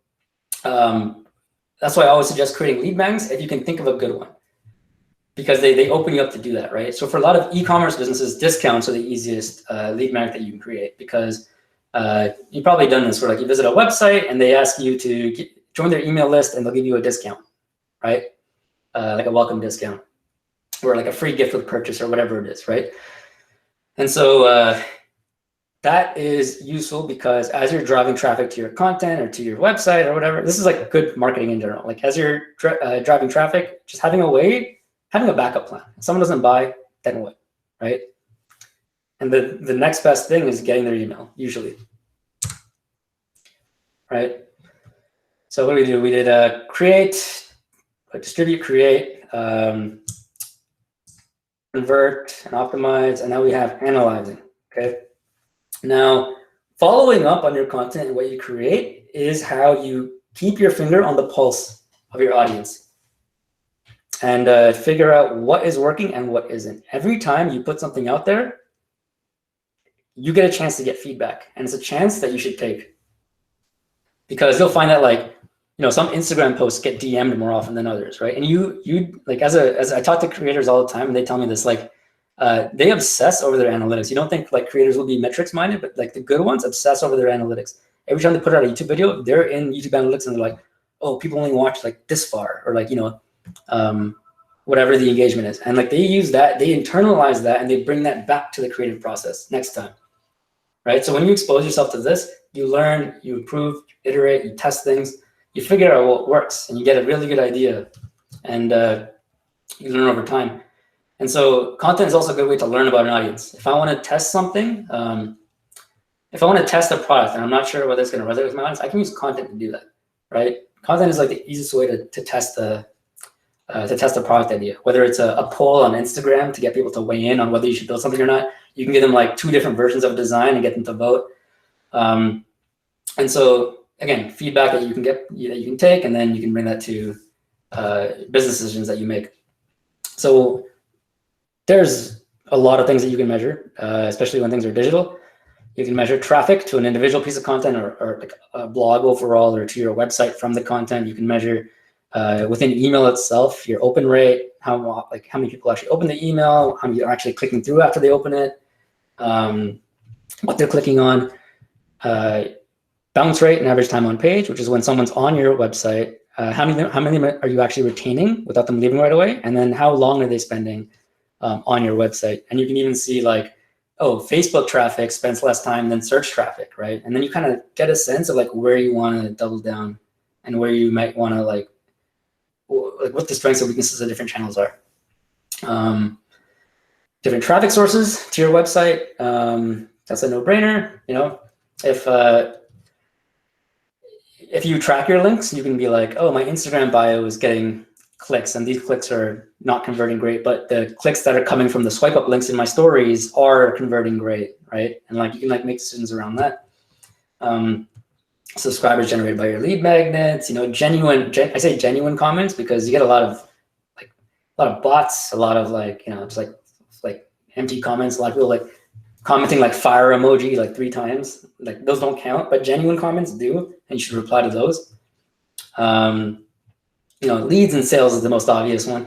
that's why I always suggest creating lead magnets if you can think of a good one, because they open you up to do that, right? So for a lot of e-commerce businesses, discounts are the easiest lead magnet that you can create, because you've probably done this where like you visit a website and they ask you to join their email list and they'll give you a discount, right? Like a welcome discount or like a free gift with purchase or whatever it is, right? And so that is useful because as you're driving traffic to your content or to your website or whatever, this is like good marketing in general. Like as you're driving traffic, just having a backup plan. If someone doesn't buy, then what, right? And the next best thing is getting their email, usually, right? So what do? We did create, distribute, create, convert, and optimize, and now we have analyzing, okay? Now, following up on your content and what you create is how you keep your finger on the pulse of your audience and figure out what is working and what isn't. Every time you put something out there, you get a chance to get feedback, and it's a chance that you should take, because you'll find that like, you know, some Instagram posts get DM'd more often than others, right? And you like, as I talk to creators all the time, and they tell me this, like, they obsess over their analytics. You don't think like creators will be metrics minded, but like the good ones obsess over their analytics. Every time they put out a YouTube video, they're in YouTube analytics and they're like, oh, people only watch like this far, or like, you know, whatever the engagement is. And like they use that, they internalize that, and they bring that back to the creative process next time, right? So when you expose yourself to this, you learn, you improve, you iterate, you test things, you figure out what works, and you get a really good idea, and you learn over time. And so content is also a good way to learn about an audience. If I want to test something, if I want to test a product and I'm not sure whether it's going to resonate with my audience, I can use content to do that, right? Content is like the easiest way to test the product idea. Whether it's a poll on Instagram to get people to weigh in on whether you should build something or not, you can give them like 2 different versions of design and get them to vote. And so again, feedback that you can get, that you can take, and then you can bring that to business decisions that you make. So there's a lot of things that you can measure, especially when things are digital. You can measure traffic to an individual piece of content, or like a blog overall, or to your website from the content. You can measure within email itself, your open rate, how many people actually open the email, how many are actually clicking through after they open it, what they're clicking on, bounce rate and average time on page, which is when someone's on your website, how many are you actually retaining without them leaving right away, and then how long are they spending on your website. And you can even see like, oh, Facebook traffic spends less time than search traffic, right? And then you kind of get a sense of like where you want to double down and where you might want to like what the strengths and weaknesses of different channels are. Different traffic sources to your website. That's a no-brainer. You know, if you track your links, you can be like, oh, my Instagram bio is getting clicks, and these clicks are not converting great, but the clicks that are coming from the swipe up links in my stories are converting great, right? And like you can like make decisions around that. Subscribers generated by your lead magnets, you know, I say genuine comments because you get a lot of bots, a lot of like, you know, just like empty comments. A lot of people like commenting like fire emoji like 3 times. Like those don't count, but genuine comments do, and you should reply to those. You know, leads and sales is the most obvious one.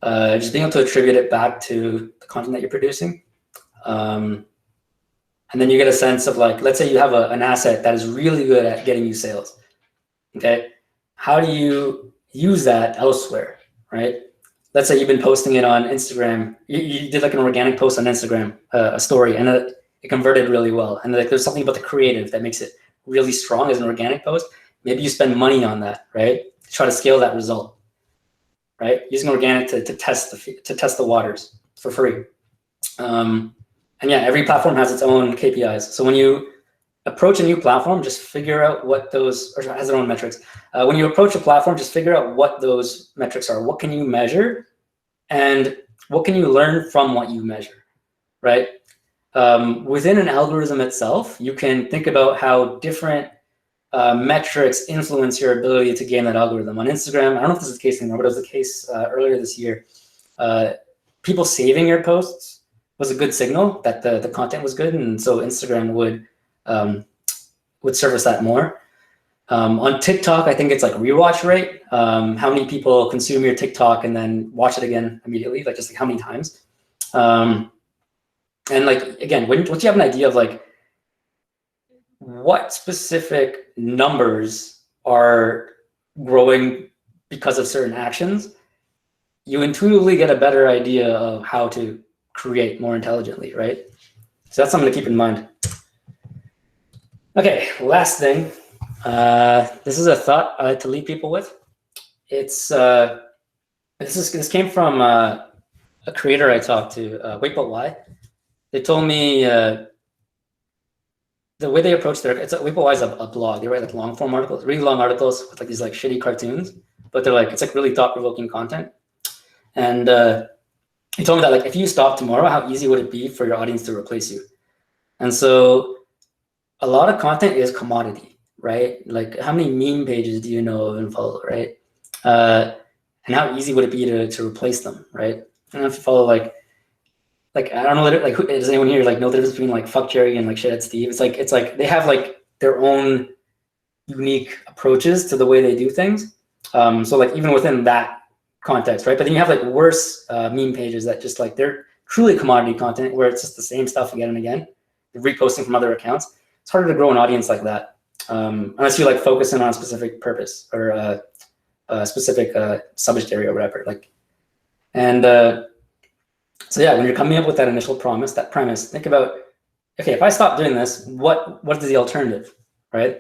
Just being able to attribute it back to the content that you're producing. And then you get a sense of like, let's say you have an asset that is really good at getting you sales. Okay. How do you use that elsewhere, right? Let's say you've been posting it on Instagram. You did like an organic post on Instagram, a story, and it converted really well. And like there's something about the creative that makes it really strong as an organic post. Maybe you spend money on that, right? Try to scale that result, right? Using organic to test the waters for free. And yeah, every platform has its own KPIs. So when you approach a new platform, just figure out what those, or has their own metrics. When you approach a platform, just figure out what those metrics are. What can you measure, and what can you learn from what you measure, right? Within an algorithm itself, you can think about how different metrics influence your ability to game that algorithm. On Instagram, I don't know if this is the case anymore, but it was the case earlier this year. People saving your posts was a good signal that the content was good, and so Instagram would service that more. On TikTok, I think it's like rewatch rate. How many people consume your TikTok and then watch it again immediately, like just like how many times. And like, again, once you have an idea of like what specific numbers are growing because of certain actions, you intuitively get a better idea of how to create more intelligently, right? So that's something to keep in mind. Okay, last thing. This is a thought I like to leave people with. It's this came from a creator I talked to. Wait, but why? They told me the way they approach their, Wait, but why is a blog. They write like long form articles, really long articles with like these like shitty cartoons, but they're like, it's like really thought provoking content. And he told me that like if you stop tomorrow, how easy would it be for your audience to replace you? And so a lot of content is commodity, right? Like how many meme pages do you know of and follow, right? And how easy would it be to replace them, right? I don't know if you follow like I don't know, like does anyone here like know the difference between like fuck Jerry and like shit at Steve? It's like they have like their own unique approaches to the way they do things. So like even within that context, right? But then you have like worse meme pages that just like they're truly commodity content where it's just the same stuff again and again, reposting from other accounts. It's harder to grow an audience like that unless you like focus in on a specific purpose or a specific subject area or whatever. Like, and so yeah, when you're coming up with that initial premise, think about, okay, if I stop doing this, what is the alternative, right?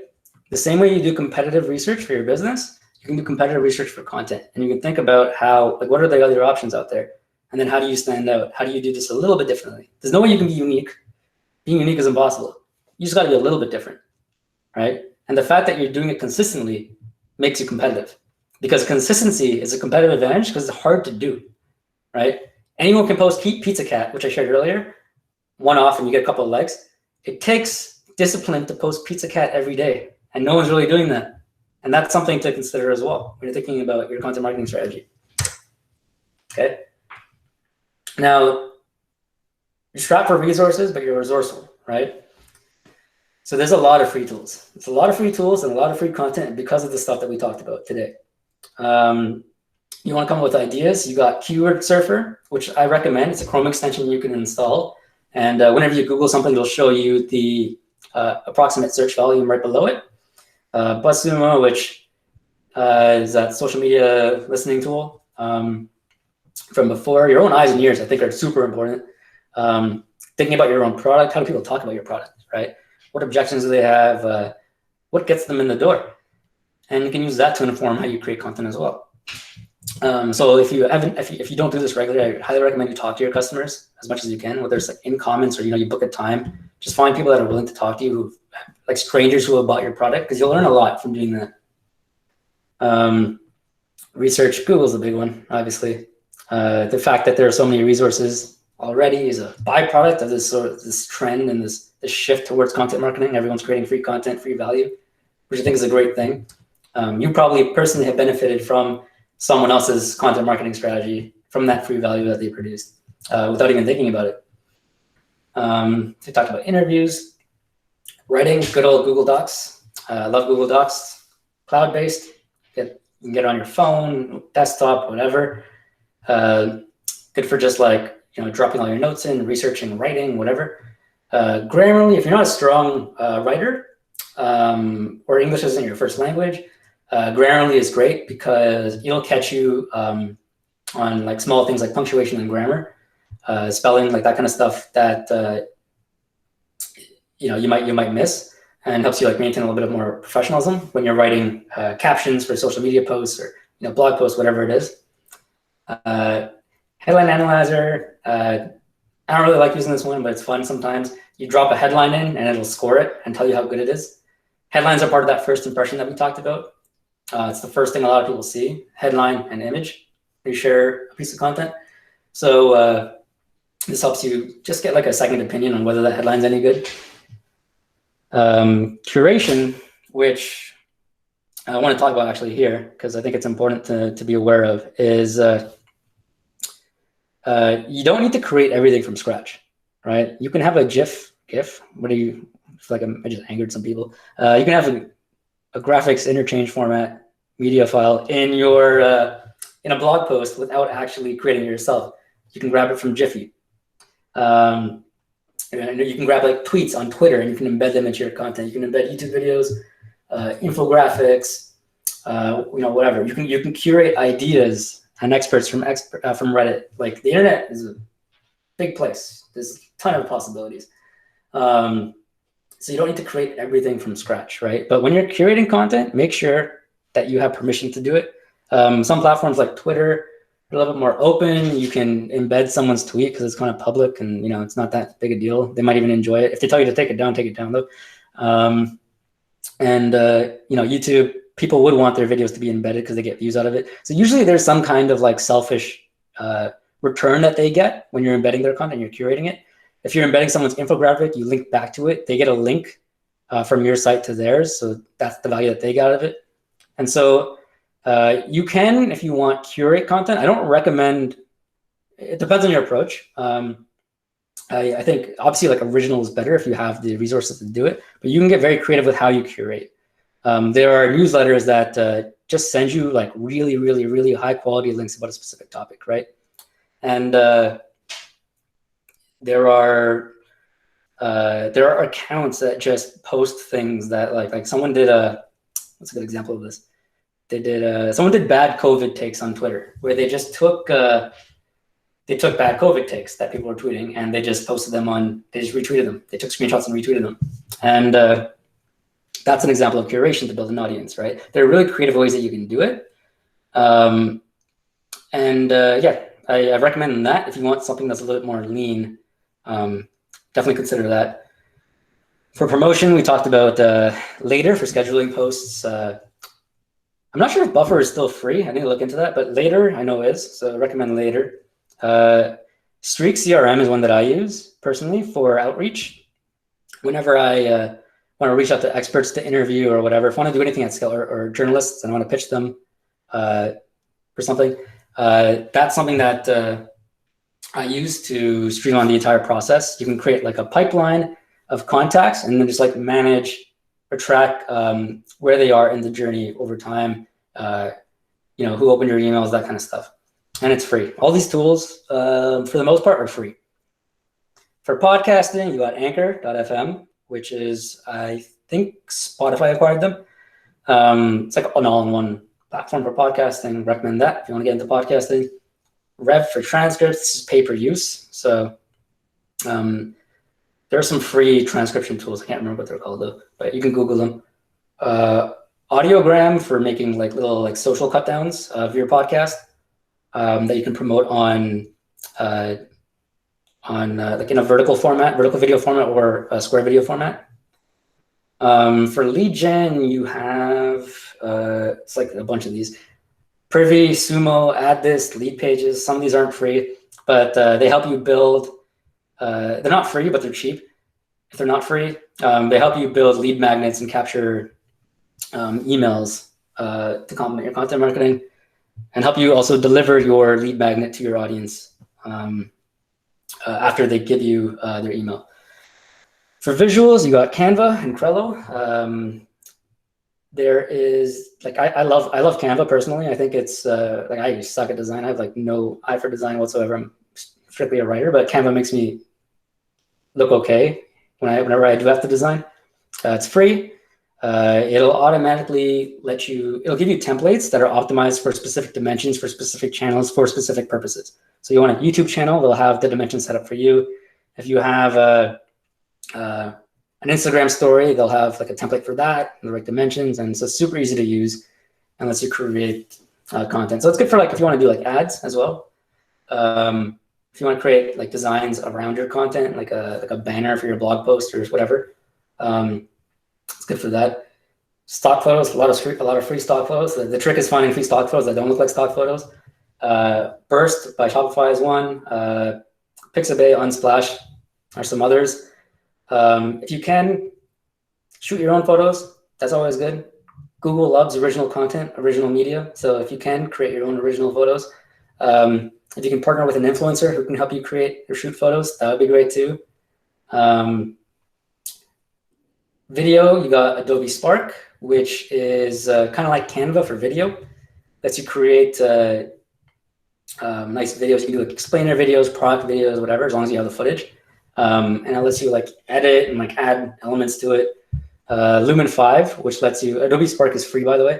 The same way you do competitive research for your business, you can do competitive research for content, and you can think about how, like, what are the other options out there, and then how do you stand out? How do you do this a little bit differently? There's no way you can be unique. Being unique is impossible. You just got to be a little bit different, right? And the fact that you're doing it consistently makes you competitive, because consistency is a competitive advantage because it's hard to do, right? Anyone can post Pizza Cat, which I shared earlier, one off and you get a couple of likes. It takes discipline to post Pizza Cat every day, and no one's really doing that. And that's something to consider as well when you're thinking about your content marketing strategy. Okay. Now, you're strapped for resources, but you're resourceful, right? So there's a lot of free tools. It's a lot of free tools and a lot of free content because of the stuff that we talked about today. You want to come up with ideas, you got Keyword Surfer, which I recommend. It's a Chrome extension you can install. And whenever you Google something, it'll show you the approximate search volume right below it. BuzzSumo, which is that social media listening tool from before. Your own eyes and ears, I think, are super important. Thinking about your own product, how do people talk about your product, right? What objections do they have? What gets them in the door? And you can use that to inform how you create content as well. So if you don't do this regularly, I highly recommend you talk to your customers as much as you can, whether it's like in comments or you book a time. Just find people that are willing to talk to you, like strangers who have bought your product, because you'll learn a lot from doing that. Research, Google's a big one, obviously. The fact that there are so many resources already is a byproduct of this trend and this shift towards content marketing. Everyone's creating free content, free value, which I think is a great thing. You probably personally have benefited from someone else's content marketing strategy, from that free value that they produced without even thinking about it. We talked about interviews, writing, good old Google Docs. I love Google Docs, cloud-based. You can get it on your phone, desktop, whatever. Good for just like, dropping all your notes in, researching, writing, whatever. Grammarly, if you're not a strong writer or English isn't your first language, Grammarly is great because it'll catch you on like small things like punctuation and grammar, spelling, like that kind of stuff that you might miss, and helps you like maintain a little bit of more professionalism when you're writing captions for social media posts or blog posts, whatever it is. Headline analyzer. I don't really like using this one, but it's fun sometimes. You drop a headline in and it'll score it and tell you how good it is. Headlines are part of that first impression that we talked about. It's the first thing a lot of people see, headline and image. You share a piece of content. So this helps you just get like a second opinion on whether that headline's any good. Curation, which I want to talk about actually here, because I think it's important to be aware of, is you don't need to create everything from scratch, right? You can have a GIF, what do you, I feel like I just angered some people. You can have a graphics interchange format media file in your in a blog post without actually creating it yourself. You can grab it from Jiffy. You can grab like tweets on Twitter and you can embed them into your content. You can embed YouTube videos, infographics, whatever. You can curate ideas and experts from Reddit. Like the internet is a big place. There's a ton of possibilities. So you don't need to create everything from scratch, right? But when you're curating content, make sure that you have permission to do it. Some platforms like Twitter are a little bit more open. You can embed someone's tweet because it's kind of public and it's not that big a deal. They might even enjoy it. If they tell you to take it down though. YouTube, people would want their videos to be embedded because they get views out of it. So usually there's some kind of like selfish return that they get when you're embedding their content, you're curating it. If you're embedding someone's infographic, you link back to it. They get a link from your site to theirs. So that's the value that they got out of it. And so you can, if you want, curate content. I don't recommend, it depends on your approach. I think obviously like original is better if you have the resources to do it, but you can get very creative with how you curate. There are newsletters that just send you like really, really, really high quality links about a specific topic, right? And there are accounts that just post things that like someone did what's a good example of this? Someone did bad COVID takes on Twitter, where they just took bad COVID takes that people were tweeting and they just posted them they just retweeted them. They took screenshots and retweeted them. And that's an example of curation to build an audience, right? There are really creative ways that you can do it. I recommend that. If you want something that's a little bit more lean, definitely consider that. For promotion, we talked about Later for scheduling posts. I'm not sure if Buffer is still free. I need to look into that, but Later I know is, so I recommend Later. Streak CRM is one that I use personally for outreach. Whenever I want to reach out to experts to interview or whatever, if I want to do anything at scale, or journalists and I want to pitch them for something, that's something that I use to streamline the entire process. You can create like a pipeline of contacts and then just like manage or track where they are in the journey over time, who opened your emails, that kind of stuff. And it's free. All these tools, for the most part, are free. For podcasting, you got Anchor.fm, which is, I think Spotify acquired them. It's like an all-in-one platform for podcasting. Recommend that if you want to get into podcasting. Rev for transcripts, this is pay-per-use. So there are some free transcription tools. I can't remember what they're called though, but you can Google them. Audiogram for making like little like social cut downs of your podcast that you can promote on like in a vertical video format or a square video format. For lead gen, you have it's like a bunch of these. Privy, Sumo, Add This, Lead Pages. Some of these aren't free, but they help you build. They're not free, but they're cheap. If they're not free, they help you build lead magnets and capture emails to complement your content marketing, and help you also deliver your lead magnet to your audience after they give you their email. For visuals, you got Canva and Trello. There is like I love Canva personally. I think it's like I suck at design. I have like no eye for design whatsoever. I'm strictly a writer, but Canva makes me look okay whenever I do have to design. It's free. It'll automatically it'll give you templates that are optimized for specific dimensions, for specific channels, for specific purposes. So you want a YouTube channel, they'll have the dimensions set up for you. If you have an an Instagram story, they'll have like a template for that, and the right dimensions, and so it's super easy to use and lets you create content. So it's good for like if you want to do like ads as well. If you want to create like designs around your content, like a banner for your blog post or whatever, it's good for that. Stock photos, a lot of free stock photos. The trick is finding free stock photos that don't look like stock photos. Burst by Shopify is one. Pixabay, Unsplash are some others. If you can shoot your own photos, that's always good. Google loves original content, original media. So if you can create your own original photos, if you can partner with an influencer who can help you create or shoot photos, that would be great too. Video, you got Adobe Spark, which is kind of like Canva for video. Lets you create nice videos. You can do like explainer videos, product videos, whatever, as long as you have the footage. And it lets you like edit and like add elements to it. Lumen 5, which lets you, Adobe Spark is free, by the way.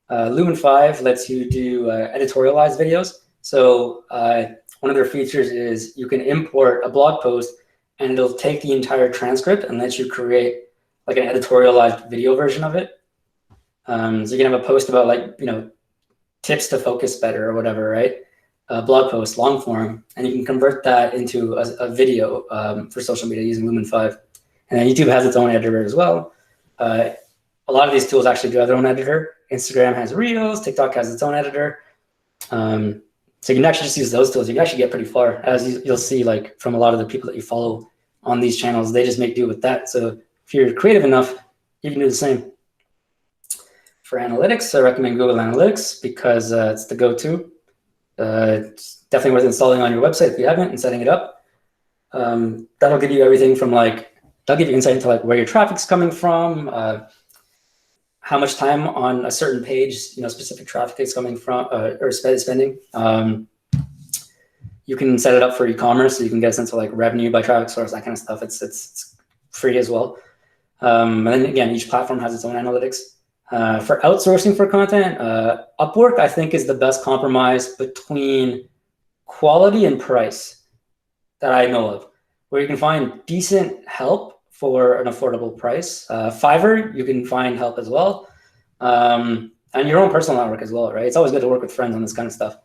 Lumen 5 lets you do editorialized videos. So one of their features is you can import a blog post and it'll take the entire transcript and let you create like an editorialized video version of it. So you can have a post about like, tips to focus better or whatever, right? Blog post, long form, and you can convert that into a video for social media using Lumen 5. And then YouTube has its own editor as well. A lot of these tools actually do have their own editor. Instagram has Reels, TikTok has its own editor. So you can actually just use those tools. You can actually get pretty far, as you'll see like from a lot of the people that you follow on these channels, they just make do with that. So if you're creative enough, you can do the same. For analytics, I recommend Google Analytics because it's the go-to. It's definitely worth installing on your website if you haven't and setting it up. That'll give you everything from that'll give you insight into like where your traffic's coming from, how much time on a certain page, specific traffic is coming from or spending. You can set it up for e-commerce, so you can get a sense of like revenue by traffic source, that kind of stuff. It's free as well. And then again, each platform has its own analytics. For outsourcing for content, Upwork, I think, is the best compromise between quality and price that I know of, where you can find decent help for an affordable price. Fiverr, you can find help as well. And your own personal network as well, right? It's always good to work with friends on this kind of stuff.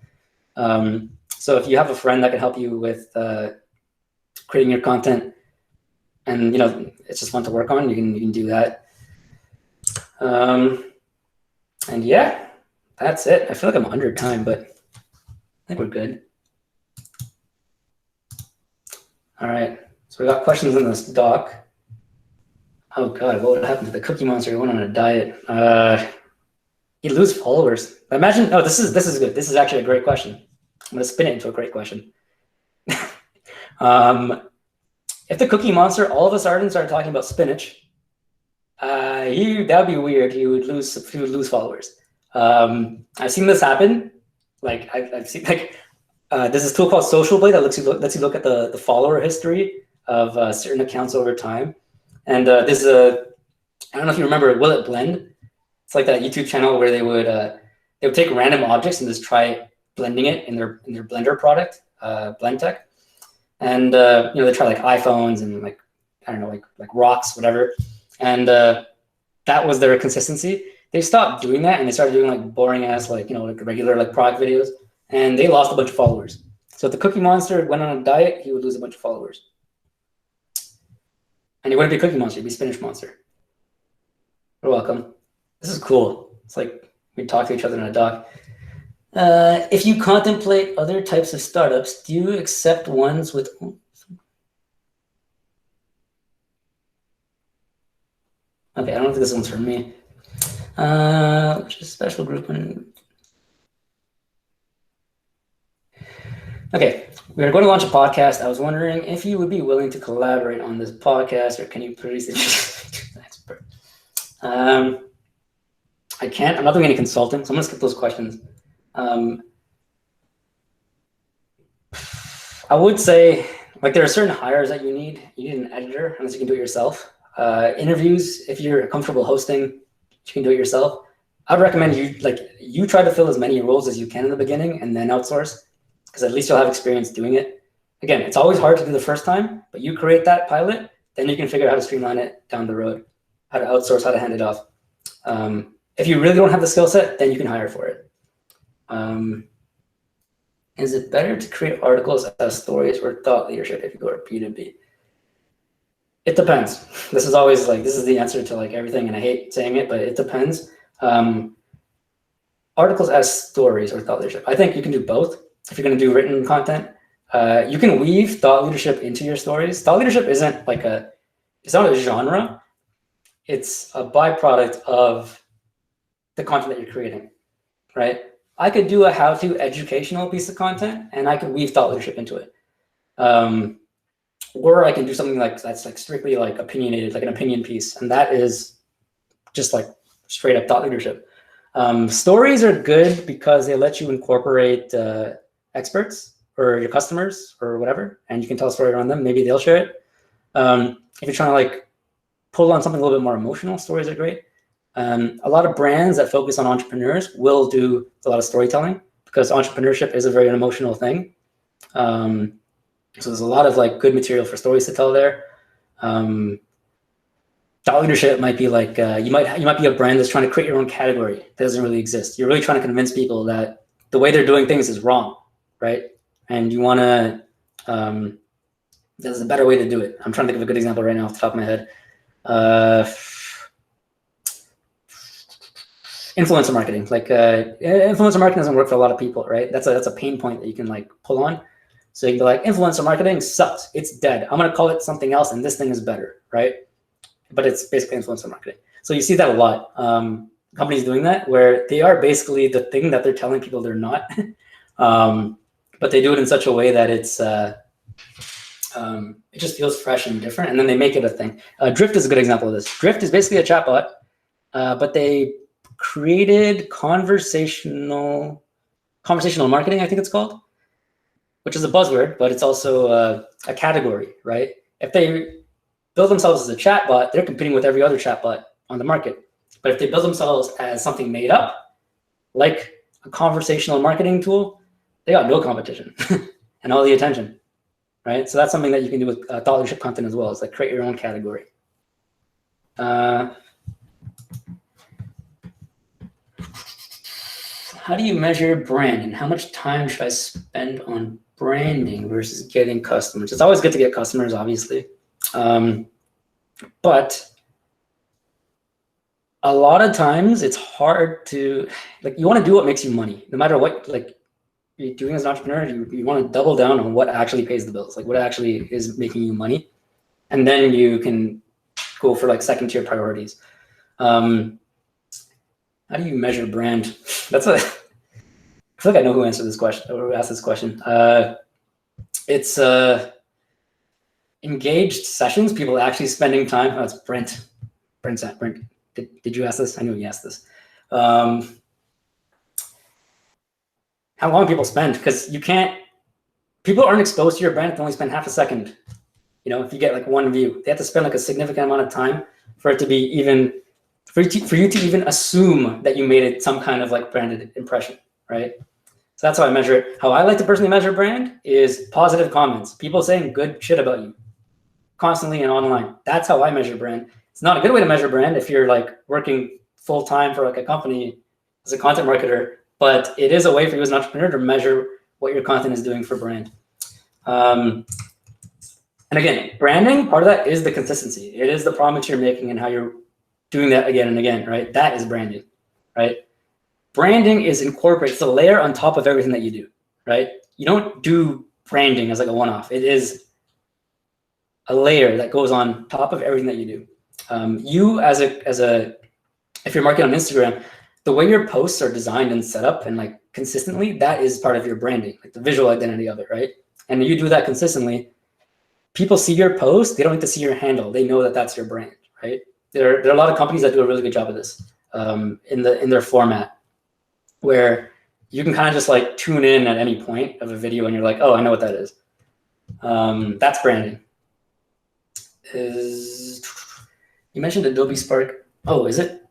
So if you have a friend that can help you with creating your content, and it's just fun to work on, you can do that. And yeah, that's it. I feel like I'm under time, but I think we're good. All right, so we got questions in this doc. Oh God, what would happen to the Cookie Monster who went on a diet? He'd lose followers. Imagine, oh, this is good. This is actually a great question. I'm gonna spin it into a great question. If the Cookie Monster all of a sudden started talking about spinach, that would be weird. He would lose followers. I've seen this happen. Like I've seen there's this tool called Social Blade that lets you look at the follower history of certain accounts over time. And there's I don't know if you remember Will It Blend. It's like that YouTube channel where they would take random objects and just try blending it in their Blender product, Blend Tech. And they try like iPhones and like I don't know like rocks, whatever. And that was their consistency. They stopped doing that and they started doing like boring ass like regular like product videos, and they lost a bunch of followers. So if the Cookie Monster went on a diet, he would lose a bunch of followers. And he wouldn't be Cookie Monster, he'd be Spinach Monster. You're welcome. This is cool. It's like we talk to each other in a doc. If you contemplate other types of startups, do you accept ones with... Okay, I don't think this one's for me. Which is special group. Okay, we are going to launch a podcast. I was wondering if you would be willing to collaborate on this podcast, or can you produce it? I can't. I'm not doing any consulting, so I'm going to skip those questions. I would say, like, there are certain hires that you need. You need an editor, unless you can do it yourself. Interviews, if you're comfortable hosting, you can do it yourself. I'd recommend you try to fill as many roles as you can in the beginning and then outsource, because at least you'll have experience doing it. Again, it's always hard to do the first time, but you create that pilot, then you can figure out how to streamline it down the road, how to outsource, how to hand it off. If you really don't have the skill set, then you can hire for it. Is it better to create articles as stories or thought leadership if you go to B2B? It depends. This is always like, this is the answer to like everything, and I hate saying it, but it depends. Articles as stories or thought leadership. I think you can do both. If you're going to do written content, you can weave thought leadership into your stories. Thought leadership isn't like it's not a genre. It's a byproduct of the content that you're creating, right? I could do a how-to educational piece of content and I could weave thought leadership into it. Or I can do something like that's like strictly like opinionated, like an opinion piece. And that is just like straight up thought leadership. Stories are good because they let you incorporate experts or your customers or whatever, and you can tell a story around them. Maybe they'll share it. If you're trying to like pull on something a little bit more emotional, stories are great. A lot of brands that focus on entrepreneurs will do a lot of storytelling because entrepreneurship is a very emotional thing. So there's a lot of like good material for stories to tell there. Thought leadership might be like you might be a brand that's trying to create your own category that doesn't really exist. You're really trying to convince people that the way they're doing things is wrong, right? And you want to there's a better way to do it. I'm trying to think of a good example right now off the top of my head. Influencer marketing, like influencer marketing doesn't work for a lot of people, right? That's a pain point that you can like pull on. So you can be like, influencer marketing sucks. It's dead. I'm going to call it something else, and this thing is better, right? But it's basically influencer marketing. So you see that a lot. Companies doing that where they are basically the thing that they're telling people they're not. But they do it in such a way that it's it just feels fresh and different, and then they make it a thing. Drift is a good example of this. Drift is basically a chatbot, but they created conversational marketing, I think it's called, which is a buzzword, but it's also a category, right? If they build themselves as a chatbot, they're competing with every other chatbot on the market. But if they build themselves as something made up, like a conversational marketing tool, they got no competition and all the attention, right? So that's something that you can do with thought leadership content as well. It's like create your own category. How do you measure brand, and how much time should I spend on branding versus getting customers? It's always good to get customers, obviously. But a lot of times it's hard to, like, you want to do what makes you money, no matter what, like, you're doing as an entrepreneur. You want to double down on what actually pays the bills, like what actually is making you money. And then you can go for like second tier priorities. How do you measure brand? I feel like I know who answered this question or who asked this question. It's engaged sessions, people actually spending time. Oh, it's Brent. Brent, did you ask this? I knew you asked this. How long people spend, because people aren't exposed to your brand if they only spend half a second. You know, if you get like one view, they have to spend like a significant amount of time for it to be even, for you to even assume that you made it some kind of like branded impression, right? So that's how I measure it. How I like to personally measure brand is positive comments, people saying good shit about you constantly and online. That's how I measure brand. It's not a good way to measure brand if you're like working full time for like a company as a content marketer, but it is a way for you as an entrepreneur to measure what your content is doing for brand. And again, branding, part of that is the consistency. It is the promise you're making and how you're doing that again and again, right? That is branding, right? Branding is incorporated. It's a layer on top of everything that you do, right? You don't do branding as like a one-off. It is a layer that goes on top of everything that you do. You if you're marketing on Instagram, the way your posts are designed and set up and like consistently, that is part of your branding, like the visual identity of it, right? And you do that consistently. People see your post, they don't need to see your handle. They know that that's your brand, right? There are a lot of companies that do a really good job of this in their format, where you can kind of just like tune in at any point of a video and you're like, oh, I know what that is. That's branding. You mentioned Adobe Spark. Oh, is it?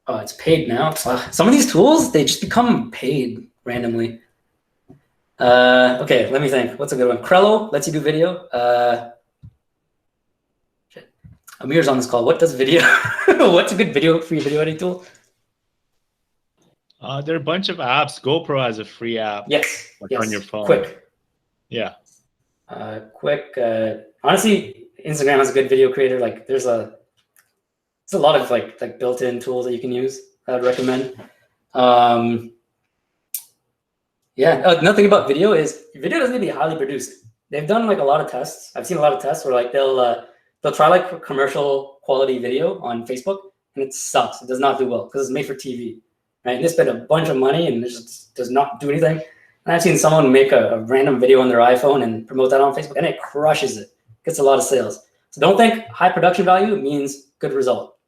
Oh, it's paid now. Some of these tools, they just become paid randomly. Okay, let me think. What's a good one? Crello lets you do video. Amir's on this call. What does video? What's a good free video editing tool? There are a bunch of apps. GoPro has a free app. Yes. On your phone. Quick. Yeah. Quick. Honestly, Instagram has a good video creator. Like there's a lot of like built-in tools that you can use. I would recommend. Yeah. Nothing about video is video doesn't need to be highly produced. They've done like a lot of tests. I've seen a lot of tests where like they'll try like commercial quality video on Facebook and it sucks. It does not do well because it's made for TV. Right? And they spend a bunch of money and it just does not do anything. And I've seen someone make a random video on their iPhone and promote that on Facebook and it crushes it. Gets a lot of sales. So don't think high production value means good result.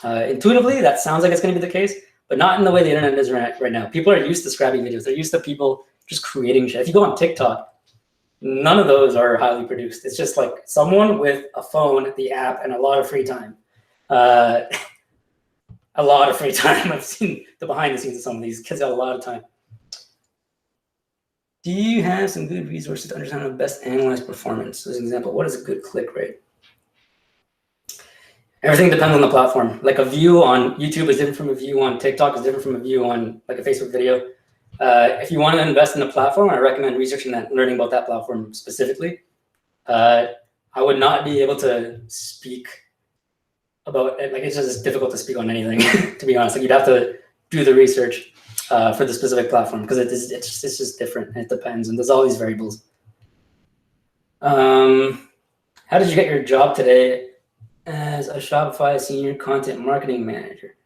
Intuitively, that sounds like it's going to be the case, but not in the way the internet is right now. People are used to Scrappy videos. They're used to people just creating shit. If you go on TikTok, none of those are highly produced. It's just like someone with a phone, the app, and a lot of free time. A lot of free time. I've seen the behind the scenes of some of these kids have a lot of time. Do you have some good resources to understand how to best analyze performance? As an example, what is a good click rate? Everything depends on the platform. Like a view on YouTube is different from a view on TikTok, is different from a view on like a Facebook video. If you want to invest in a platform, I recommend researching that, learning about that platform specifically. I would not be able to speak about it. Like it's just difficult to speak on anything, to be honest. Like you'd have to do the research for the specific platform because it's just different. It depends, and there's all these variables. How did you get your job today as a Shopify senior content marketing manager?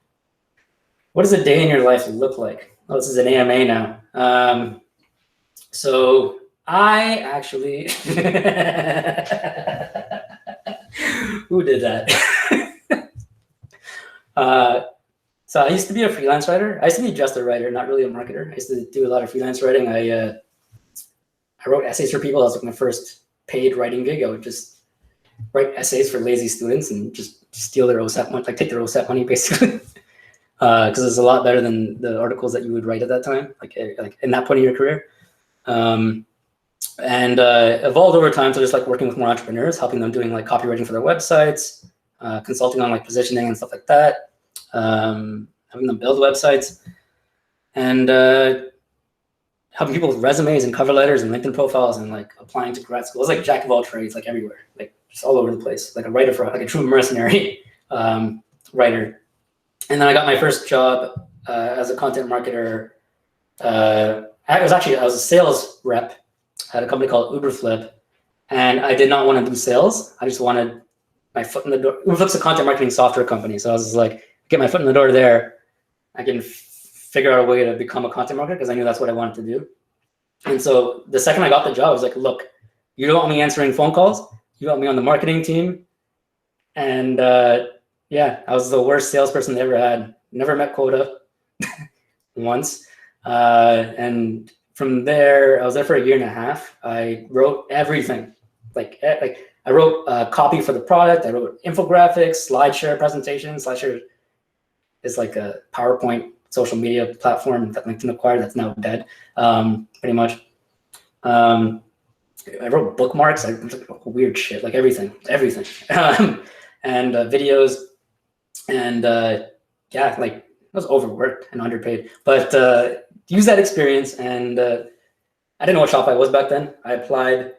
What does a day in your life look like? Oh, this is an AMA now. So I actually, who did that? So I used to be a freelance writer. I used to be just a writer, not really a marketer. I used to do a lot of freelance writing. I wrote essays for people. That was like my first paid writing gig. I would just write essays for lazy students and just steal their OSAP money, like take their OSAP money basically. Because it's a lot better than the articles that you would write at that time, like in that point of your career. And evolved over time to just like working with more entrepreneurs, helping them doing like copywriting for their websites, consulting on like positioning and stuff like that, having them build websites, and helping people with resumes and cover letters and LinkedIn profiles and like applying to grad school. It's like jack of all trades, like everywhere, like just all over the place, like a writer for like a true mercenary writer. And then I got my first job as a content marketer. I was a sales rep at a company called Uberflip, and I did not want to do sales. I just wanted my foot in the door. Uberflip's a content marketing software company, so I was just like, get my foot in the door there. I can figure out a way to become a content marketer because I knew that's what I wanted to do. And so the second I got the job, I was like, look, you don't want me answering phone calls. You want me on the marketing team. And yeah, I was the worst salesperson they ever had. Never met quota once. And from there, I was there for a year and a half. I wrote everything. Like I wrote copy for the product. I wrote infographics, SlideShare presentations. SlideShare is like a PowerPoint social media platform that LinkedIn acquired that's now dead, pretty much. I wrote bookmarks. I wrote weird shit, like everything. And videos. And yeah, like I was overworked and underpaid. But use that experience. And I didn't know what Shopify was back then. I applied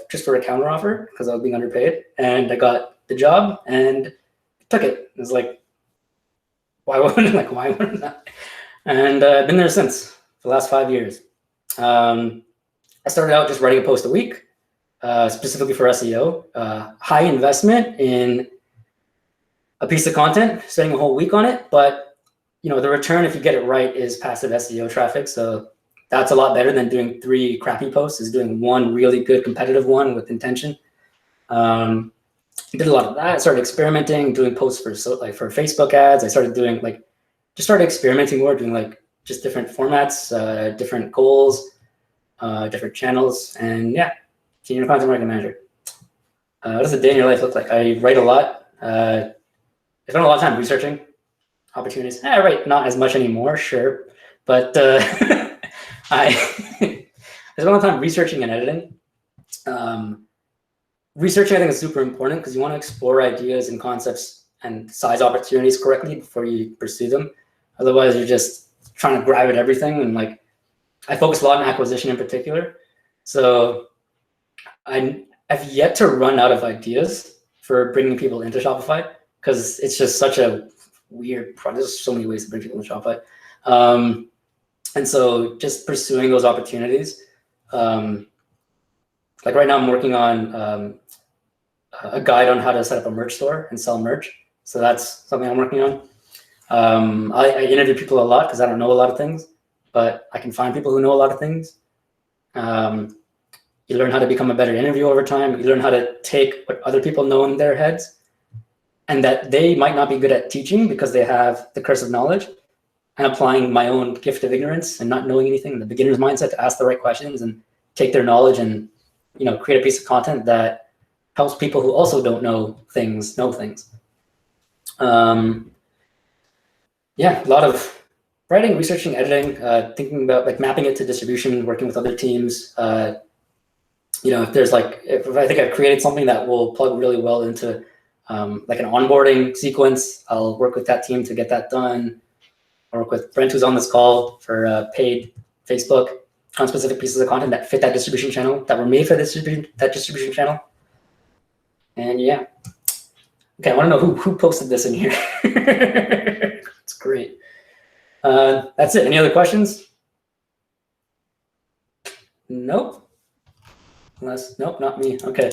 just for a counteroffer because I was being underpaid. And I got the job and took it. It was like, why wouldn't I? And I've been there since for the last 5 years. I started out just writing a post a week, specifically for SEO. High investment in a piece of content, spending a whole week on it. But you know, the return, if you get it right, is passive SEO traffic. So that's a lot better than doing 3 crappy posts, is doing 1 really good competitive one with intention. I did a lot of that. I started experimenting, doing posts for Facebook ads. I started doing just started experimenting more, doing like just different formats, different goals, different channels, and yeah, senior content marketing manager. What does a day in your life look like? I write a lot. I spend a lot of time researching opportunities. I write not as much anymore, sure, but I spend a lot of time researching and editing. researching, I think, is super important because you want to explore ideas and concepts and size opportunities correctly before you pursue them. Otherwise, you're just trying to grab at everything. And like, I focus a lot on acquisition in particular. So I've yet to run out of ideas for bringing people into Shopify because it's just such a weird product. There's so many ways to bring people into Shopify. And so just pursuing those opportunities. Like right now I'm working on a guide on how to set up a merch store and sell merch. So that's something I'm working on. I interview people a lot because I don't know a lot of things, but I can find people who know a lot of things. You learn how to become a better interviewer over time. You learn how to take what other people know in their heads and that they might not be good at teaching because they have the curse of knowledge, and applying my own gift of ignorance and not knowing anything, the beginner's mindset to ask the right questions and take their knowledge and, you know, create a piece of content that helps people who also don't know things. Yeah, a lot of writing, researching, editing, thinking about like mapping it to distribution, working with other teams. You know, if there's like, if I think I've created something that will plug really well into like an onboarding sequence, I'll work with that team to get that done. I'll work with Brent, who's on this call, for paid Facebook on specific pieces of content that fit that distribution channel, that were made for that distribution channel. And yeah. Okay, I want to know who posted this in here. It's great. That's it. Any other questions? Nope. Nope, not me. Okay.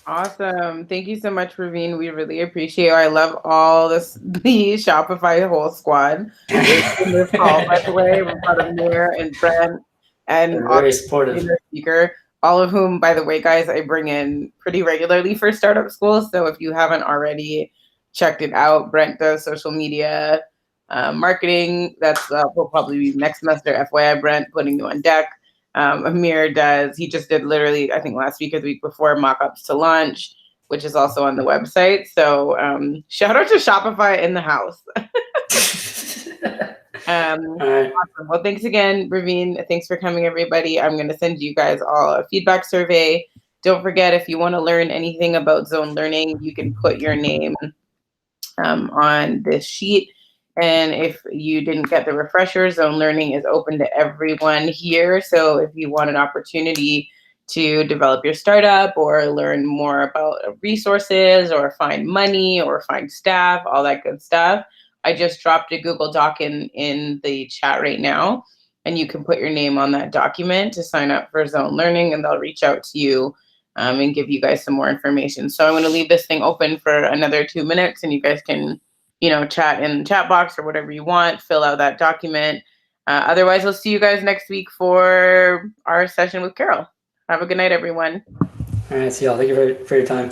Awesome. Thank you so much, Raveen. We really appreciate it. I love all the Shopify whole squad. In this call, by the way, we're part of Mir and Brent and very supportive speaker, all of whom, by the way, guys, I bring in pretty regularly for startup school. So if you haven't already checked it out, Brent does social media marketing. That's will probably be next semester. FYI, Brent, putting you on deck. Amir does, he just did literally, I think last week or the week before, mock-ups to launch, which is also on the website. So shout out to Shopify in the house. Awesome. Well, thanks again, Raveen. Thanks for coming, everybody. I'm going to send you guys all a feedback survey. Don't forget, if you want to learn anything about Zone Learning, you can put your name on this sheet. And if you didn't get the refresher, Zone Learning is open to everyone here. So if you want an opportunity to develop your startup or learn more about resources or find money or find staff, all that good stuff, I just dropped a Google Doc in the chat right now. And you can put your name on that document to sign up for Zone Learning, and they'll reach out to you and give you guys some more information. So I'm going to leave this thing open for another 2 minutes, and you guys can, you know, chat in the chat box or whatever you want, fill out that document. Otherwise, we'll see you guys next week for our session with Carol. Have a good night, everyone. All right, see y'all. Thank you for your time.